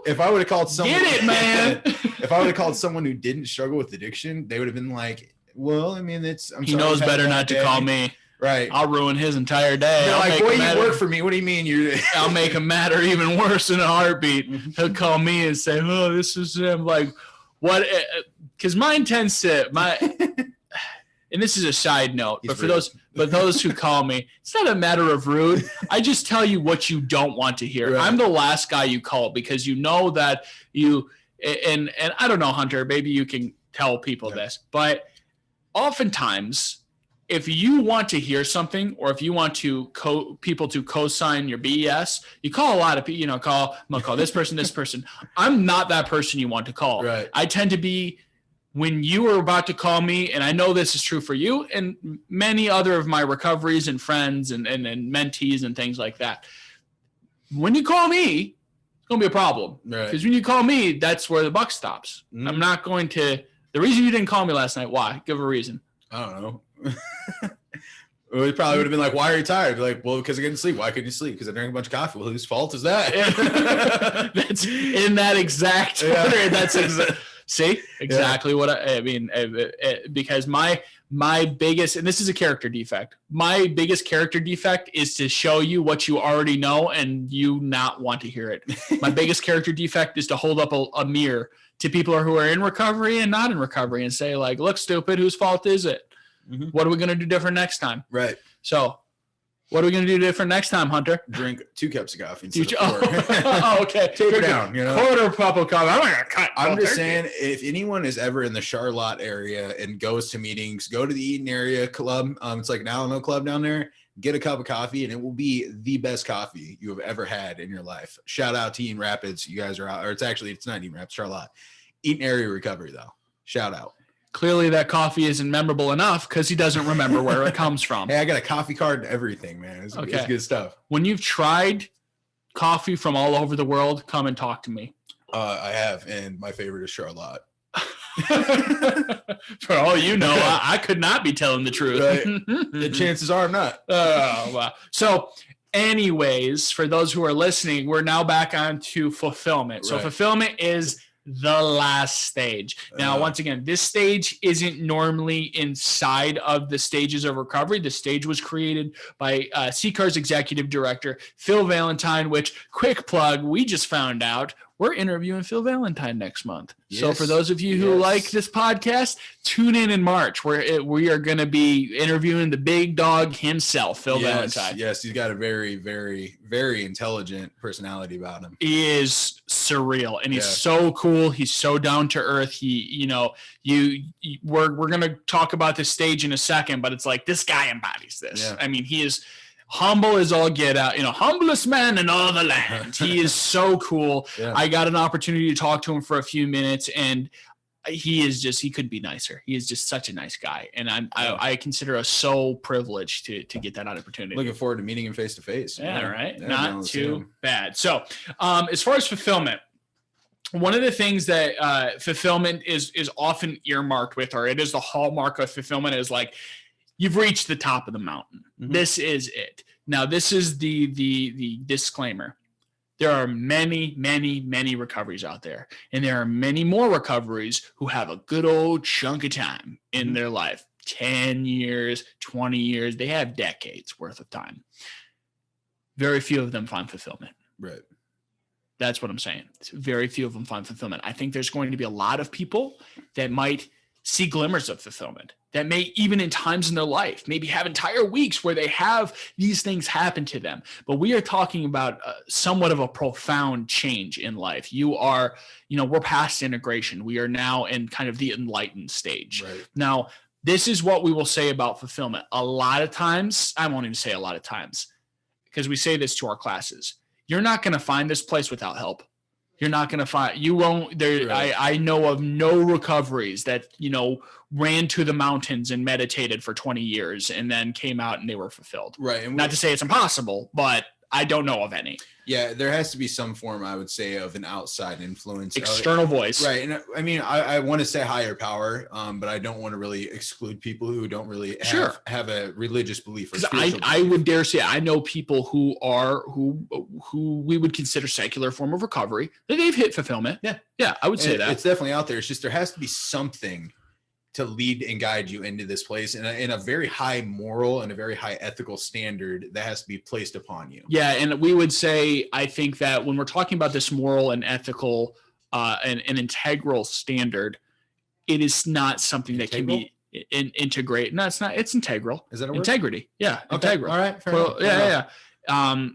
If I would have called someone, get it, man. If I would have called someone who didn't struggle with addiction, they would have been like, well, I mean, he knows better not to call me. Right. I'll ruin his entire day. They're like, boy, you work for me. What do you mean? I'll make him matter even worse in a heartbeat. He'll call me and say, oh, this is him. Like, what? Because mine tends to, and this is a side note, He's but for rude. those who call me, it's not a matter of rude. I just tell you what you don't want to hear. Right. I'm the last guy you call because you know that and I don't know, Hunter, maybe you can tell people this, but oftentimes if you want to hear something, or if you want to people to co-sign your BS, you call a lot of people, I'm gonna call this person. I'm not that person you want to call. Right. I tend to be, when you are about to call me, and I know this is true for you and many other of my recoveries and friends and mentees and things like that. When you call me, it's gonna be a problem. Right. Because when you call me, that's where the buck stops. Mm. I'm not going to. The reason you didn't call me last night, why? Give a reason. I don't know. We probably would have been like, why are you tired? I'd be like, well, because I couldn't sleep. Why couldn't you sleep? Because I drank a bunch of coffee. Well, whose fault is that? That's in that exact order. That's see exactly what I mean. Because my biggest, and this is a character defect. My biggest character defect is to show you what you already know and you not want to hear it. My biggest character defect is to hold up a mirror to people who are in recovery and not in recovery and say, like, look, stupid, whose fault is it? Mm-hmm. What are we going to do different next time? Right. So what are we going to do different next time, Hunter? Drink 2 cups of coffee instead of 4. Oh, okay. Taper down, Quarter cup of coffee. I'm not going to cut. I'm just saying, if anyone is ever in the Charlotte area and goes to meetings, go to the Eaton area club. It's like an Alamo club down there. Get a cup of coffee, and it will be the best coffee you have ever had in your life. Shout out to Eaton Rapids. You guys are out. Or it's not Eaton Rapids, Charlotte. Eaton area recovery, though. Shout out. Clearly that coffee isn't memorable enough because he doesn't remember where it comes from. Hey, I got a coffee card and everything, man. It's good stuff. When you've tried coffee from all over the world, come and talk to me. I have, and my favorite is Charlotte. For all you know, I could not be telling the truth. Right. The chances are I'm not. Oh, wow. So anyways, for those who are listening, we're now back on to fulfillment. So fulfillment is the last stage. Now, once again, this stage isn't normally inside of the stages of recovery. The stage was created by CCAR's executive director, Phil Valentine, which, quick plug, we just found out we're interviewing Phil Valentine next month. Yes. So for those of you who like this podcast, tune in March where we are going to be interviewing the big dog himself, Phil Valentine. Yes, he's got a very, very, very intelligent personality about him. He is surreal, and he's so cool. He's so down to earth. We're going to talk about this stage in a second, but it's like this guy embodies this. Yeah. I mean, he is humble as all get out, humblest man in all the land. He is so cool. Yeah. I got an opportunity to talk to him for a few minutes, and he couldn't be nicer. He is just such a nice guy. And I consider us so privileged to get that opportunity. Looking forward to meeting him face to face. Yeah, right. Yeah, not too bad. So as far as fulfillment, one of the things that fulfillment is often earmarked with, or it is the hallmark of fulfillment, is like, you've reached the top of the mountain. Mm-hmm. This is it. Now, this is the disclaimer. There are many, many, many recoveries out there, and there are many more recoveries who have a good old chunk of time in their life, 10 years, 20 years. They have decades worth of time. Very few of them find fulfillment. Right. That's what I'm saying. Very few of them find fulfillment. I think there's going to be a lot of people that might see glimmers of fulfillment, that may, even in times in their life, maybe have entire weeks where they have these things happen to them. But we are talking about somewhat of a profound change in life. We're past integration. We are now in kind of the enlightened stage. Right. Now, this is what we will say about fulfillment. A lot of times, I won't even say a lot of times, because we say this to our classes. You're not going to find this place without help. You're not going to find, you won't, there. Right. I know of no recoveries that, ran to the mountains and meditated for 20 years and then came out and they were fulfilled. Right. And not to say it's impossible, but I don't know of any. Yeah, there has to be some form, I would say, of an outside influence. External voice. Right. And I mean, I want to say higher power, but I don't want to really exclude people who don't really have a religious belief. Because I would dare say I know people who we would consider secular form of recovery, that they've hit fulfillment. Yeah. Yeah, I would say that. It's definitely out there. It's just there has to be something to lead and guide you into this place in a very high moral and a very high ethical standard that has to be placed upon you. Yeah. And we would say, I think that when we're talking about this moral and ethical and an integral standard, it is not something that can be integrate. No, it's not. It's integral. Is that a word? Integrity? Yeah, Okay. integral. All right. Fair Well, enough. yeah.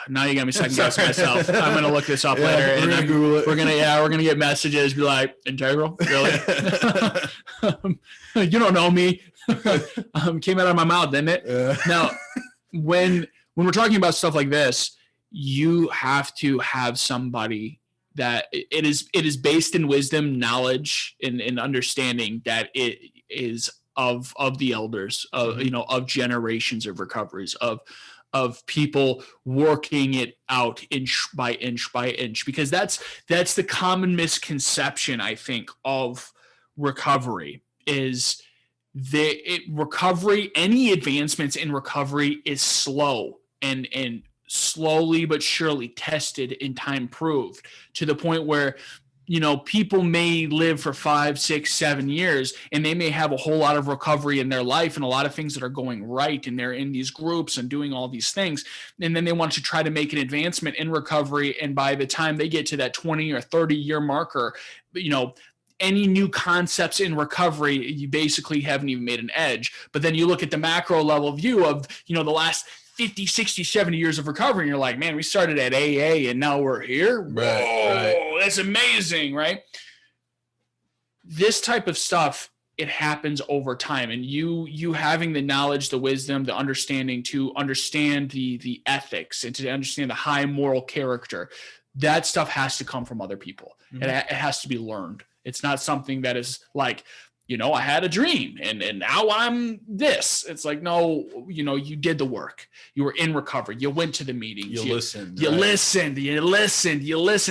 Now you got me second guessing myself. I'm gonna look this up later, We're and gonna Google it. we're gonna get messages be like, integral, really? You don't know me. Came out of my mouth, didn't it? Now, when we're talking about stuff like this, you have to have somebody that it is based in wisdom, knowledge, and understanding that it is of the elders, of of generations of recoveries, of people working it out inch by inch by inch, because that's the common misconception, I think, of recovery is recovery, any advancements in recovery is slow and slowly but surely tested and time proved, to the point where people may live for 5, 6, 7 years, and they may have a whole lot of recovery in their life and a lot of things that are going right, and they're in these groups and doing all these things. And then they want to try to make an advancement in recovery. And by the time they get to that 20 or 30 year marker, any new concepts in recovery, you basically haven't even made an edge. But then you look at the macro level view of, the last 50, 60, 70 years of recovery, and you're like, man, we started at AA and now we're here. Whoa, that's amazing, right? This type of stuff, it happens over time, and you having the knowledge, the wisdom, the understanding to understand the ethics and to understand the high moral character, that stuff has to come from other people. Mm-hmm. It has to be learned. It's not something that is like, I had a dream and now I'm this. It's like, no, you did the work. You were in recovery. You went to the meetings. You listened. You listened.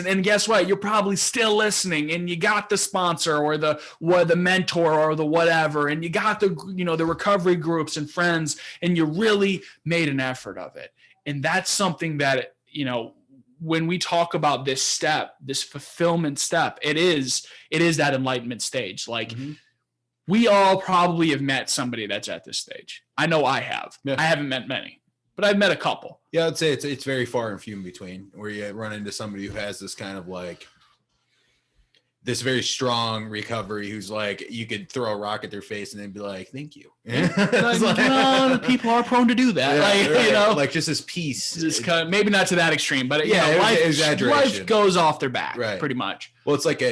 And guess what? You're probably still listening, and you got the sponsor or the mentor or the whatever, and you got the, the recovery groups and friends, and you really made an effort of it. And that's something that, when we talk about this step, this fulfillment step, it is that enlightenment stage. Like, we all probably have met somebody that's at this stage. I know I have. Yeah. I haven't met many, but I've met a couple. Yeah, I'd say it's very far and few in between, where you run into somebody who has this kind of like this very strong recovery, who's like, you could throw a rock at their face and they'd be like, thank you. People are prone to do that. Yeah, right. Like just this peace. Just maybe not to that extreme, but life goes off their back, pretty much. Well, it's like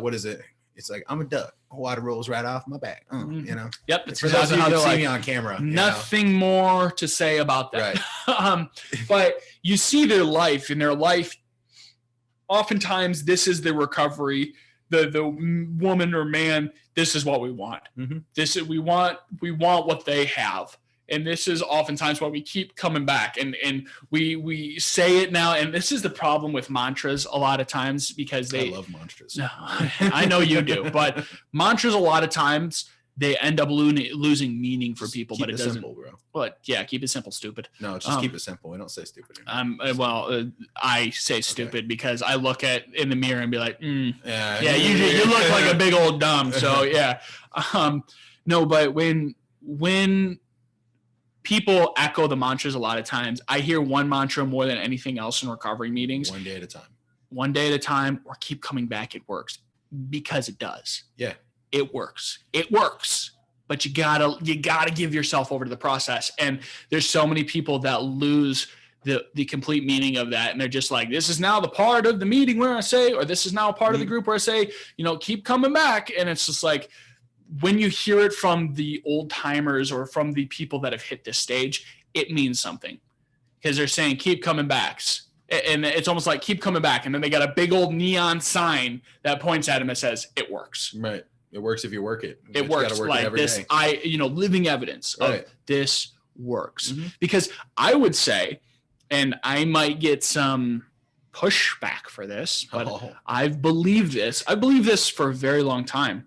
what is it? It's like, I'm a duck. Water rolls right off my back. Yep. It's for those of you who see me on camera. Nothing more to say about that. Right. But you see their life. In their life, oftentimes this is the recovery. The woman or man, this is what we want. Mm-hmm. We want what they have. And this is oftentimes why we keep coming back, and we say it now. And this is the problem with mantras a lot of times, because I love mantras. No, I know you do, but mantras a lot of times they end up losing meaning for people. But it doesn't. Simple, bro. But yeah, keep it simple, stupid. No, just keep it simple. We don't say stupid anymore. I say stupid because I look in the mirror and be like, yeah, you look like a big old dumb. So yeah, no, but when people echo the mantras a lot of times, I hear one mantra more than anything else in recovery meetings. One day at a time, or keep coming back. It works, because it does. Yeah, it works. But you gotta give yourself over to the process. And there's so many people that lose the complete meaning of that. And they're just like, this is now the part of the meeting where I say, or this is now a part of the group where I say, keep coming back. And it's just like, when you hear it from the old timers or from the people that have hit this stage, it means something, because they're saying, keep coming back. And it's almost like, keep coming back. And then they got a big old neon sign that points at them and says, it works. Right. It works if you work it. It works. Work like this, living evidence of this works. Mm-hmm. Because I would say, and I might get some pushback for this, but I've believed this. I believe this for a very long time.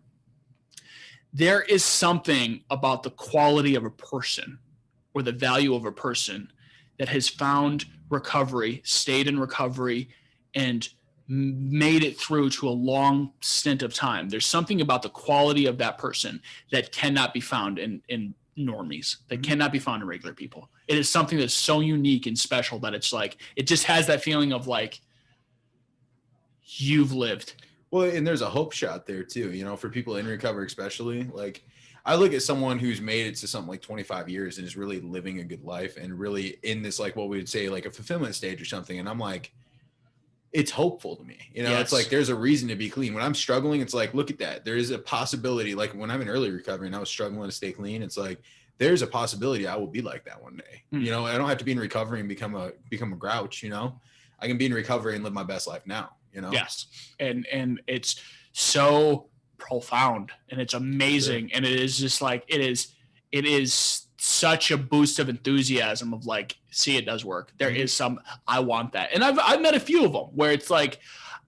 There is something about the quality of a person or the value of a person that has found recovery, stayed in recovery, and made it through to a long stint of time. There's something about the quality of that person that cannot be found in normies, that cannot be found in regular people. It is something that's so unique and special that it's like, it just has that feeling of like, you've lived. Well, and there's a hope shot there too, for people in recovery, especially. Like, I look at someone who's made it to something like 25 years and is really living a good life and really in this, like what we would say, like a fulfillment stage or something. And I'm like, it's hopeful to me. You know, it's like, there's a reason to be clean. When I'm struggling, it's like, look at that. There is a possibility. Like when I'm in early recovery and I was struggling to stay clean, it's like, there's a possibility I will be like that one day. You know, I don't have to be in recovery and become a grouch, you know, I can be in recovery and live my best life now, you know? Yes. And it's so profound and it's amazing. Sure. And it is just like, it is such a boost of enthusiasm of like, see, it does work. There is I want that. And I've met a few of them where it's like,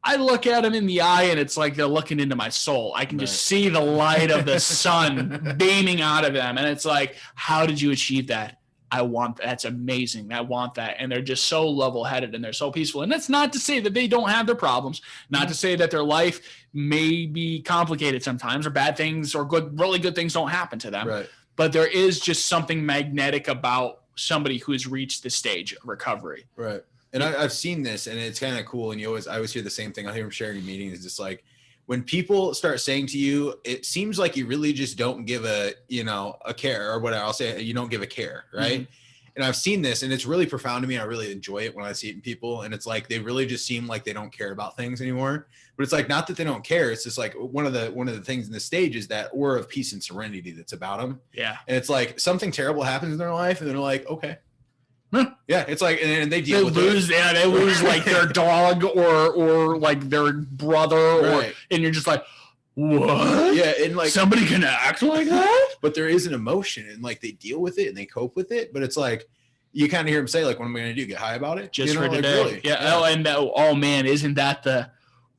I look at them in the eye and it's like they're looking into my soul. I can just see the light of the sun beaming out of them. And it's like, how did you achieve that? I want that. That's amazing. I want that. And they're just so level-headed and they're so peaceful. And that's not to say that they don't have their problems, not to say that their life may be complicated sometimes or bad things or really good things don't happen to them. Right. But there is just something magnetic about somebody who's reached the stage of recovery. Right. And I've seen this and it's kind of cool. And I always hear the same thing. I hear them sharing in meetings. It's just like, when people start saying to you, it seems like you really just don't give a care or whatever. I'll say you don't give a care. Right. Mm-hmm. And I've seen this and it's really profound to me. I really enjoy it when I see it in people. And it's like, they really just seem like they don't care about things anymore, but it's like, not that they don't care. It's just like one of the things in the stage is that aura of peace and serenity that's about them. Yeah. And it's like something terrible happens in their life and they're like, okay. Yeah, it's like, and they lose. Yeah, they lose like their dog or like their brother, and you're just like, what? Yeah, and like somebody can act like that, but there is an emotion, and like they deal with it and they cope with it. But it's like you kind of hear them say, like, "What am I going to do? Get high about it?" Just for like, today. Really? Yeah. Oh, and oh man, isn't that the?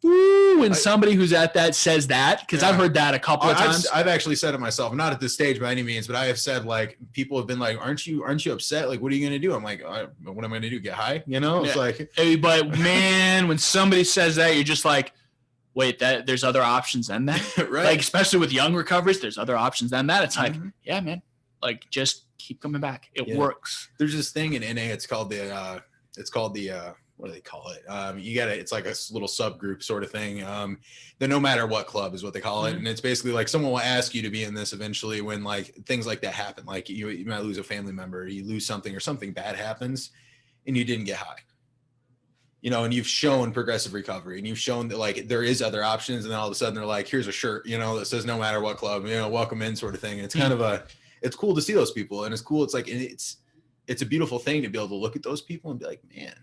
When somebody who's at that says that, because I've heard that a couple of times. I've actually said it myself, not at this stage by any means, but I have said, like, people have been like, aren't you upset? Like, what are you going to do? I'm like, what am I going to do? Get high? You know, it's like, but man, when somebody says that, you're just like, wait, there's other options than that. Right. Like, especially with young recoveries, there's other options than that. It's like, yeah, man, like just keep coming back. It works. There's this thing in NA. It's called the what do they call it? It's like a little subgroup sort of thing. The no matter what club is what they call it. And it's basically like someone will ask you to be in this eventually when like things like that happen. Like you might lose a family member, you lose something or something bad happens and you didn't get high. You know, and you've shown progressive recovery and you've shown that like there is other options. And then all of a sudden they're like, here's a shirt, you know, that says no matter what club, you know, welcome in sort of thing. And it's kind of it's cool to see those people. And it's cool. It's like, it's a beautiful thing to be able to look at those people and be like, man,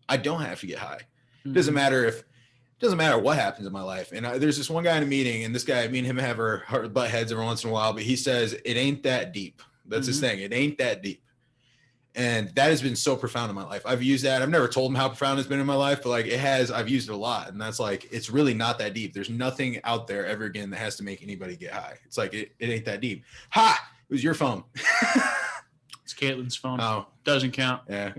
I don't have to get high. It doesn't matter what happens in my life. And there's this one guy in a meeting, and this guy, me and him have our butt heads every once in a while, but he says, it ain't that deep. That's his thing. It ain't that deep. And that has been so profound in my life. I've used that. I've never told him how profound it's been in my life, but like I've used it a lot. And that's like, it's really not that deep. There's nothing out there ever again that has to make anybody get high. It's like, it ain't that deep. Ha! It was your phone. It's Caitlin's phone. Oh. Doesn't count. Yeah.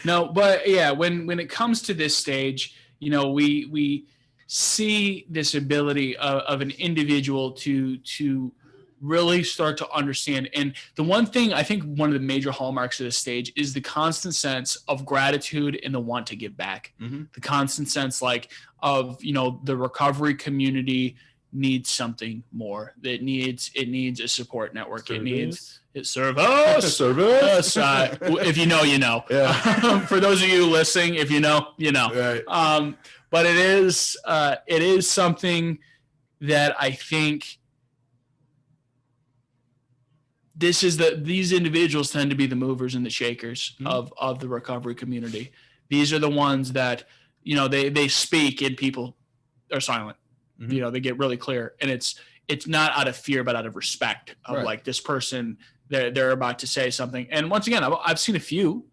No, but yeah, when it comes to this stage, you know, we see this ability of an individual to really start to understand. And the one thing, I think one of the major hallmarks of this stage is the constant sense of gratitude and the want to give back. The constant sense of, you know, the recovery community needs something more. It needs a support network. Service. Service. If you know, you know. Yeah. For those of you listening, if you know, you know. Right. But it is something that I think these individuals tend to be the movers and the shakers of the recovery community. These are the ones that, you know, they speak and people are silent. You know, they get really clear, and it's not out of fear, but out of respect of like this person, they're about to say something. And once again, I've seen a few,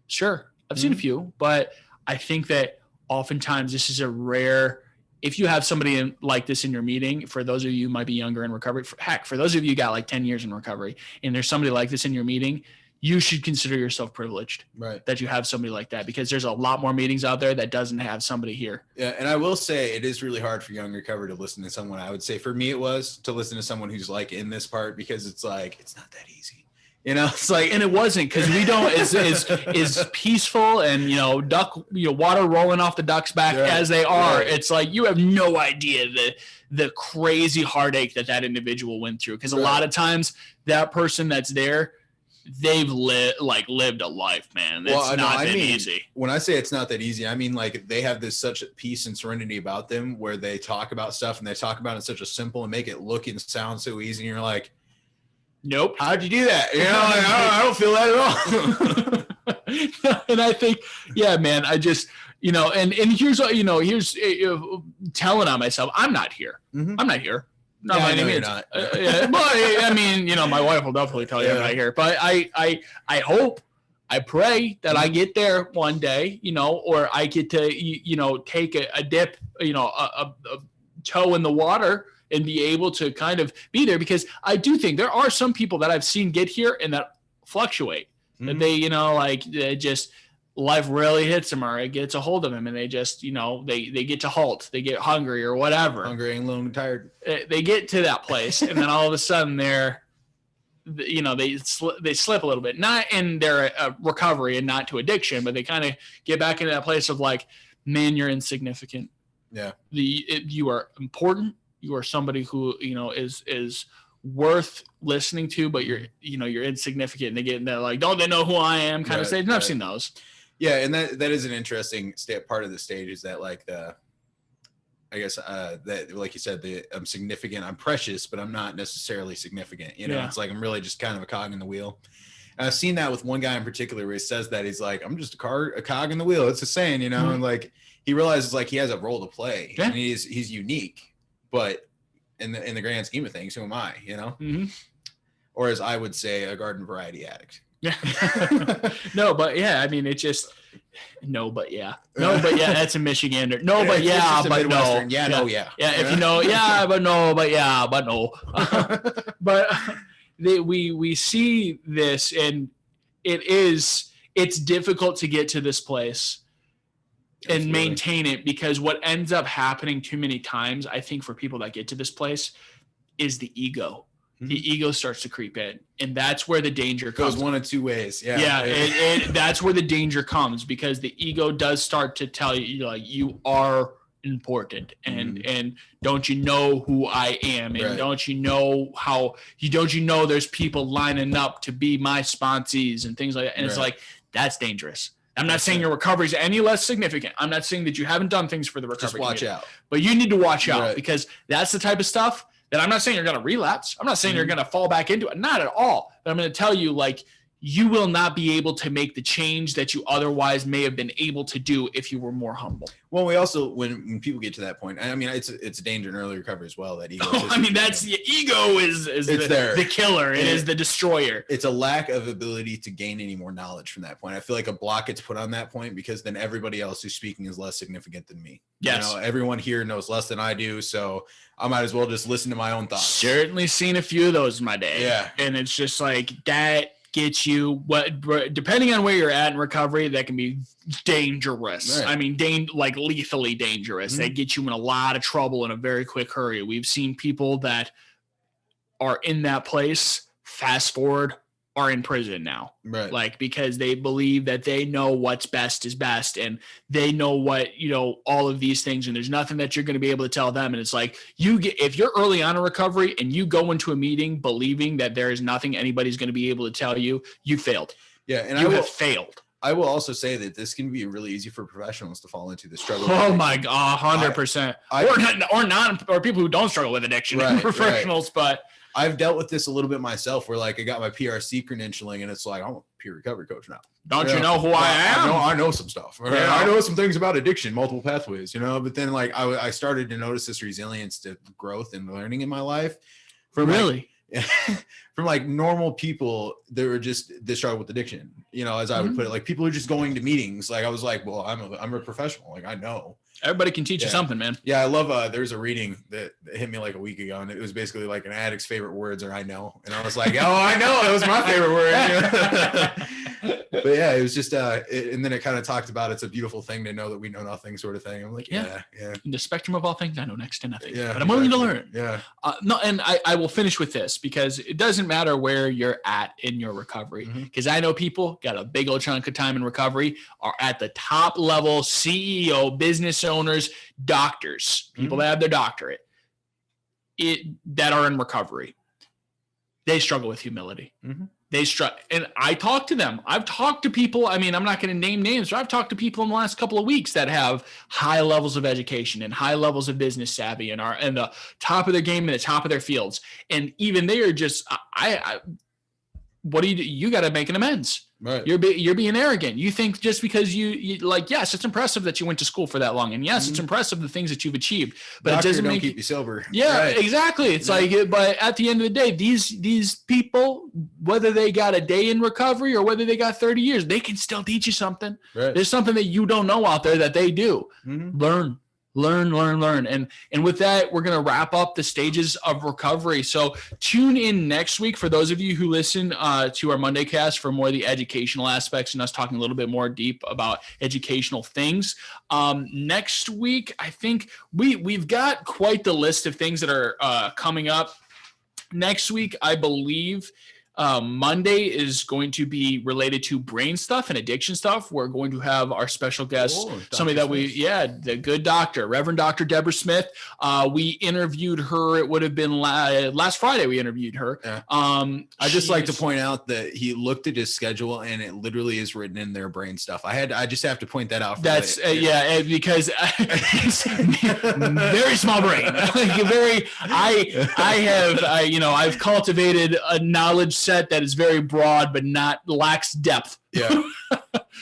sure. I've seen a few, but I think that oftentimes this is a rare, if you have somebody like this in your meeting, for those of you who might be younger in recovery, for those of you who got like 10 years in recovery and there's somebody like this in your meeting, you should consider yourself privileged that you have somebody like that, because there's a lot more meetings out there that doesn't have somebody here. Yeah. And I will say it is really hard for young recovery to listen to someone. I would say for me, it was to listen to someone who's like in this part, because it's like, it's not that easy. You know, it's like, and it wasn't, because we don't is peaceful and water rolling off the duck's back as they are. Right. It's like you have no idea the crazy heartache that individual went through, because a lot of times that person that's there, they've lived a life, man. It's not that easy. When I say it's not that easy, I mean like they have this such peace and serenity about them where they talk about stuff and they talk about it in such a simple and make it look and sound so easy, and you're like, nope. How'd you do that? I don't feel that at all. And I think, yeah, man, I just, and here's telling on myself, I'm not here. Mm-hmm. I'm not here. No, I know you're not. But I mean, my wife will definitely tell you I'm not here. But I hope, I pray that I get there one day, or I get to, take a dip, a toe in the water and be able to kind of be there, because I do think there are some people that I've seen get here and that fluctuate. Mm-hmm. That they, they just, life really hits them, or it gets a hold of them, and they just, they get to halt, they get hungry or whatever. Hungry and lonely, tired. They get to that place, and then all of a sudden they slip a little bit, not in their recovery and not to addiction, but they kind of get back into that place of like, man, you're insignificant. Yeah. You are important. You are somebody who, is worth listening to, but you're insignificant. And they get in that, like, don't they know who I am kind of stage. And I've seen those. Yeah. And that is an interesting part of the stage, is that like that, like you said, I'm significant, I'm precious, but I'm not necessarily significant. It's like, I'm really just kind of a cog in the wheel. And I've seen that with one guy in particular where he says that he's like, I'm just a cog in the wheel. It's a saying, mm-hmm. And like, he realizes like he has a role to play, and he's unique. But in the grand scheme of things, who am I, Mm-hmm. Or as I would say, a garden variety addict. Yeah. No, but yeah, I mean, it just, no, but yeah. No, but yeah, that's a Michigander. No, but yeah, but no. Yeah, no, yeah. Yeah, if yeah, but no, but yeah, but no. But we see this, and it's difficult to get to this place. Absolutely. And maintain it, because what ends up happening too many times, I think, for people that get to this place, is the ego. Mm-hmm. The ego starts to creep in, and that's where the danger comes. Goes one of two ways. Yeah. Yeah. That's where the danger comes, because the ego does start to tell you, like, you are important, and don't you know who I am, and don't you know there's people lining up to be my sponsees and things like that. And it's like, that's dangerous. I'm not saying your recovery is any less significant. I'm not saying that you haven't done things for the recovery. Just watch out. But you need to watch out, because that's the type of stuff that I'm not saying you're going to relapse. I'm not saying you're going to fall back into it. Not at all. But I'm going to tell you, like, you will not be able to make the change that you otherwise may have been able to do if you were more humble. Well, we also, when people get to that point, I mean, it's a danger in early recovery as well. That ego. I mean, that's the ego is the killer. It is the destroyer. It's a lack of ability to gain any more knowledge from that point. I feel like a block gets put on that point, because then everybody else who's speaking is less significant than me. Yes. Everyone here knows less than I do, so I might as well just listen to my own thoughts. Certainly seen a few of those in my day. Yeah. And it's just like that. Get you depending on where you're at in recovery, that can be dangerous. Right. I mean, like lethally dangerous. Mm-hmm. They get you in a lot of trouble in a very quick hurry. We've seen people that are in that place, fast forward, are in prison now. Right. Like, because they believe that they know what's best is best, and they know what, all of these things, and there's nothing that you're going to be able to tell them. And it's like, if you're early on in recovery and you go into a meeting believing that there is nothing anybody's going to be able to tell you, you failed. Yeah. And you have failed. I will also say that this can be really easy for professionals to fall into the struggle. Oh my God, 100%. Or people who don't struggle with addiction, professionals, but I've dealt with this a little bit myself, where like I got my PRC credentialing, and it's like, I'm a peer recovery coach now. Don't you know who I am? I know some stuff. Yeah. I know some things about addiction, multiple pathways, but then like I started to notice this resilience to growth and learning in my life. From like normal people that were just they struggle with addiction, as I would put it, like people who are just going to meetings. Like I was like, well, I'm a professional. Like I know. Everybody can teach you something, man. Yeah, I love. There's a reading that hit me like a week ago, and it was basically like an addict's favorite words are "I know," and I was like, "Oh, I know." That was my favorite word. But yeah, it was just, and then it kind of talked about it's a beautiful thing to know that we know nothing, sort of thing. I'm like, yeah. In the spectrum of all things, I know next to nothing. Yeah, but I'm willing to learn. Yeah. No, and I will finish with this because it doesn't matter where you're at in your recovery. Because I know people got a big old chunk of time in recovery, are at the top level, CEO, business owners, doctors, people that have their doctorate, that are in recovery. They struggle with humility. They struggle. And I talk to them. I've talked to people. I mean, I'm not going to name names, but I've talked to people in the last couple of weeks that have high levels of education and high levels of business savvy and are in the top of their game and the top of their fields. And even they are just, what do you do? You got to make an amends. Right. You're being arrogant. You think just because you like, yes, it's impressive that you went to school for that long. And yes, it's impressive the things that you've achieved, but Doctor, it doesn't don't make keep you sober. Yeah, right. Exactly. It's like, but at the end of the day, these people, whether they got a day in recovery or whether they got 30 years, they can still teach you something. Right. There's something that you don't know out there that they do. Learn. And with that, we're going to wrap up the stages of recovery. So tune in next week for those of you who listen to our Monday cast for more of the educational aspects and us talking a little bit more deep about educational things. Next week, I think we've got quite the list of things that are coming up. Next week, I believe Monday is going to be related to brain stuff and addiction stuff. We're going to have our special guest, somebody that the good doctor, Reverend Dr. Deborah Smith. We interviewed her. It would have been last Friday. We interviewed her. Yeah. I just like to point out that he looked at his schedule and it literally is written in their brain stuff. I just have to point that out. That's because it's very small brain. I've cultivated a knowledge set that is very broad but lacks depth. Yeah.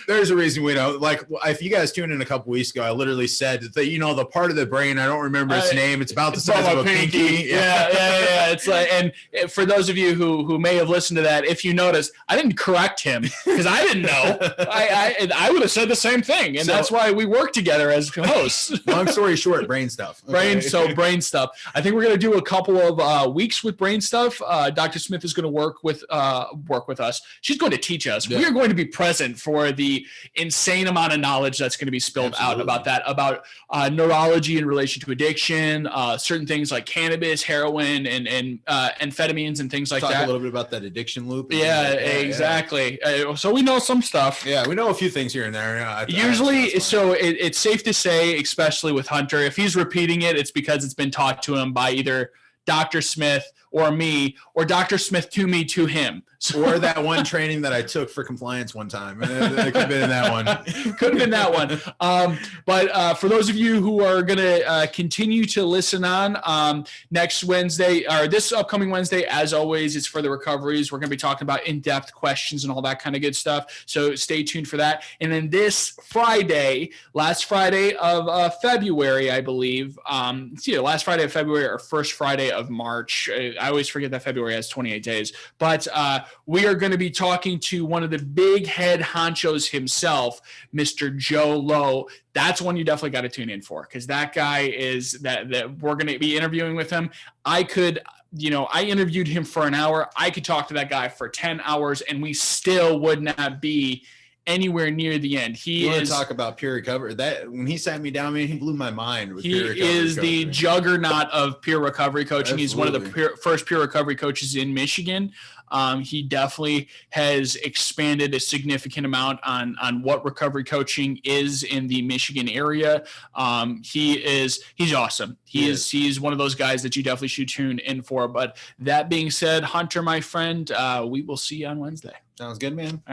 There's a reason we don't like. If you guys tuned in a couple weeks ago, I literally said that the part of the brain, I don't remember its name. It's about the size of a pinky. Yeah. It's like, and for those of you who may have listened to that, if you notice, I didn't correct him because I didn't know. I would have said the same thing, and that's why we work together as hosts. Long story short, brain stuff. Okay. Brain stuff. I think we're going to do a couple of weeks with brain stuff. Dr. Smith is going to work with us. She's going to teach us. Yeah. We are going to be present for the insane amount of knowledge that's going to be spilled out about that, about neurology in relation to addiction, certain things like cannabis, heroin, and amphetamines and things like that. Talk a little bit about that addiction loop. Yeah, exactly. Yeah. So we know some stuff. Yeah, we know a few things here and there. It's safe to say, especially with Hunter, if he's repeating it, it's because it's been taught to him by either Dr. Smith or me, or Dr. Smith to me to him. Or that one training that I took for compliance one time. It could have been in that one. Could have been that one. But for those of you who are going to continue to listen on next Wednesday, or this upcoming Wednesday, as always, it's for the recoveries. We're going to be talking about in-depth questions and all that kind of good stuff. So stay tuned for that. And then this Friday, last Friday of February, I believe. It's either last Friday of February or first Friday of March. I always forget that February has 28 days. But we are going to be talking to one of the big head honchos himself, Mr. Joe Lowe. That's one you definitely got to tune in for, because that guy is that we're going to be interviewing with him. I interviewed him for an hour. I could talk to that guy for 10 hours and we still would not be anywhere near the end. You want to talk about peer recovery? That when he sat me down, he blew my mind with peer recovery. He is the juggernaut of peer recovery coaching. Absolutely. He's one of the first peer recovery coaches in Michigan. He definitely has expanded a significant amount on what recovery coaching is in the Michigan area. He's awesome. He's one of those guys that you definitely should tune in for. But that being said, Hunter, my friend, we will see you on Wednesday. Sounds good, man.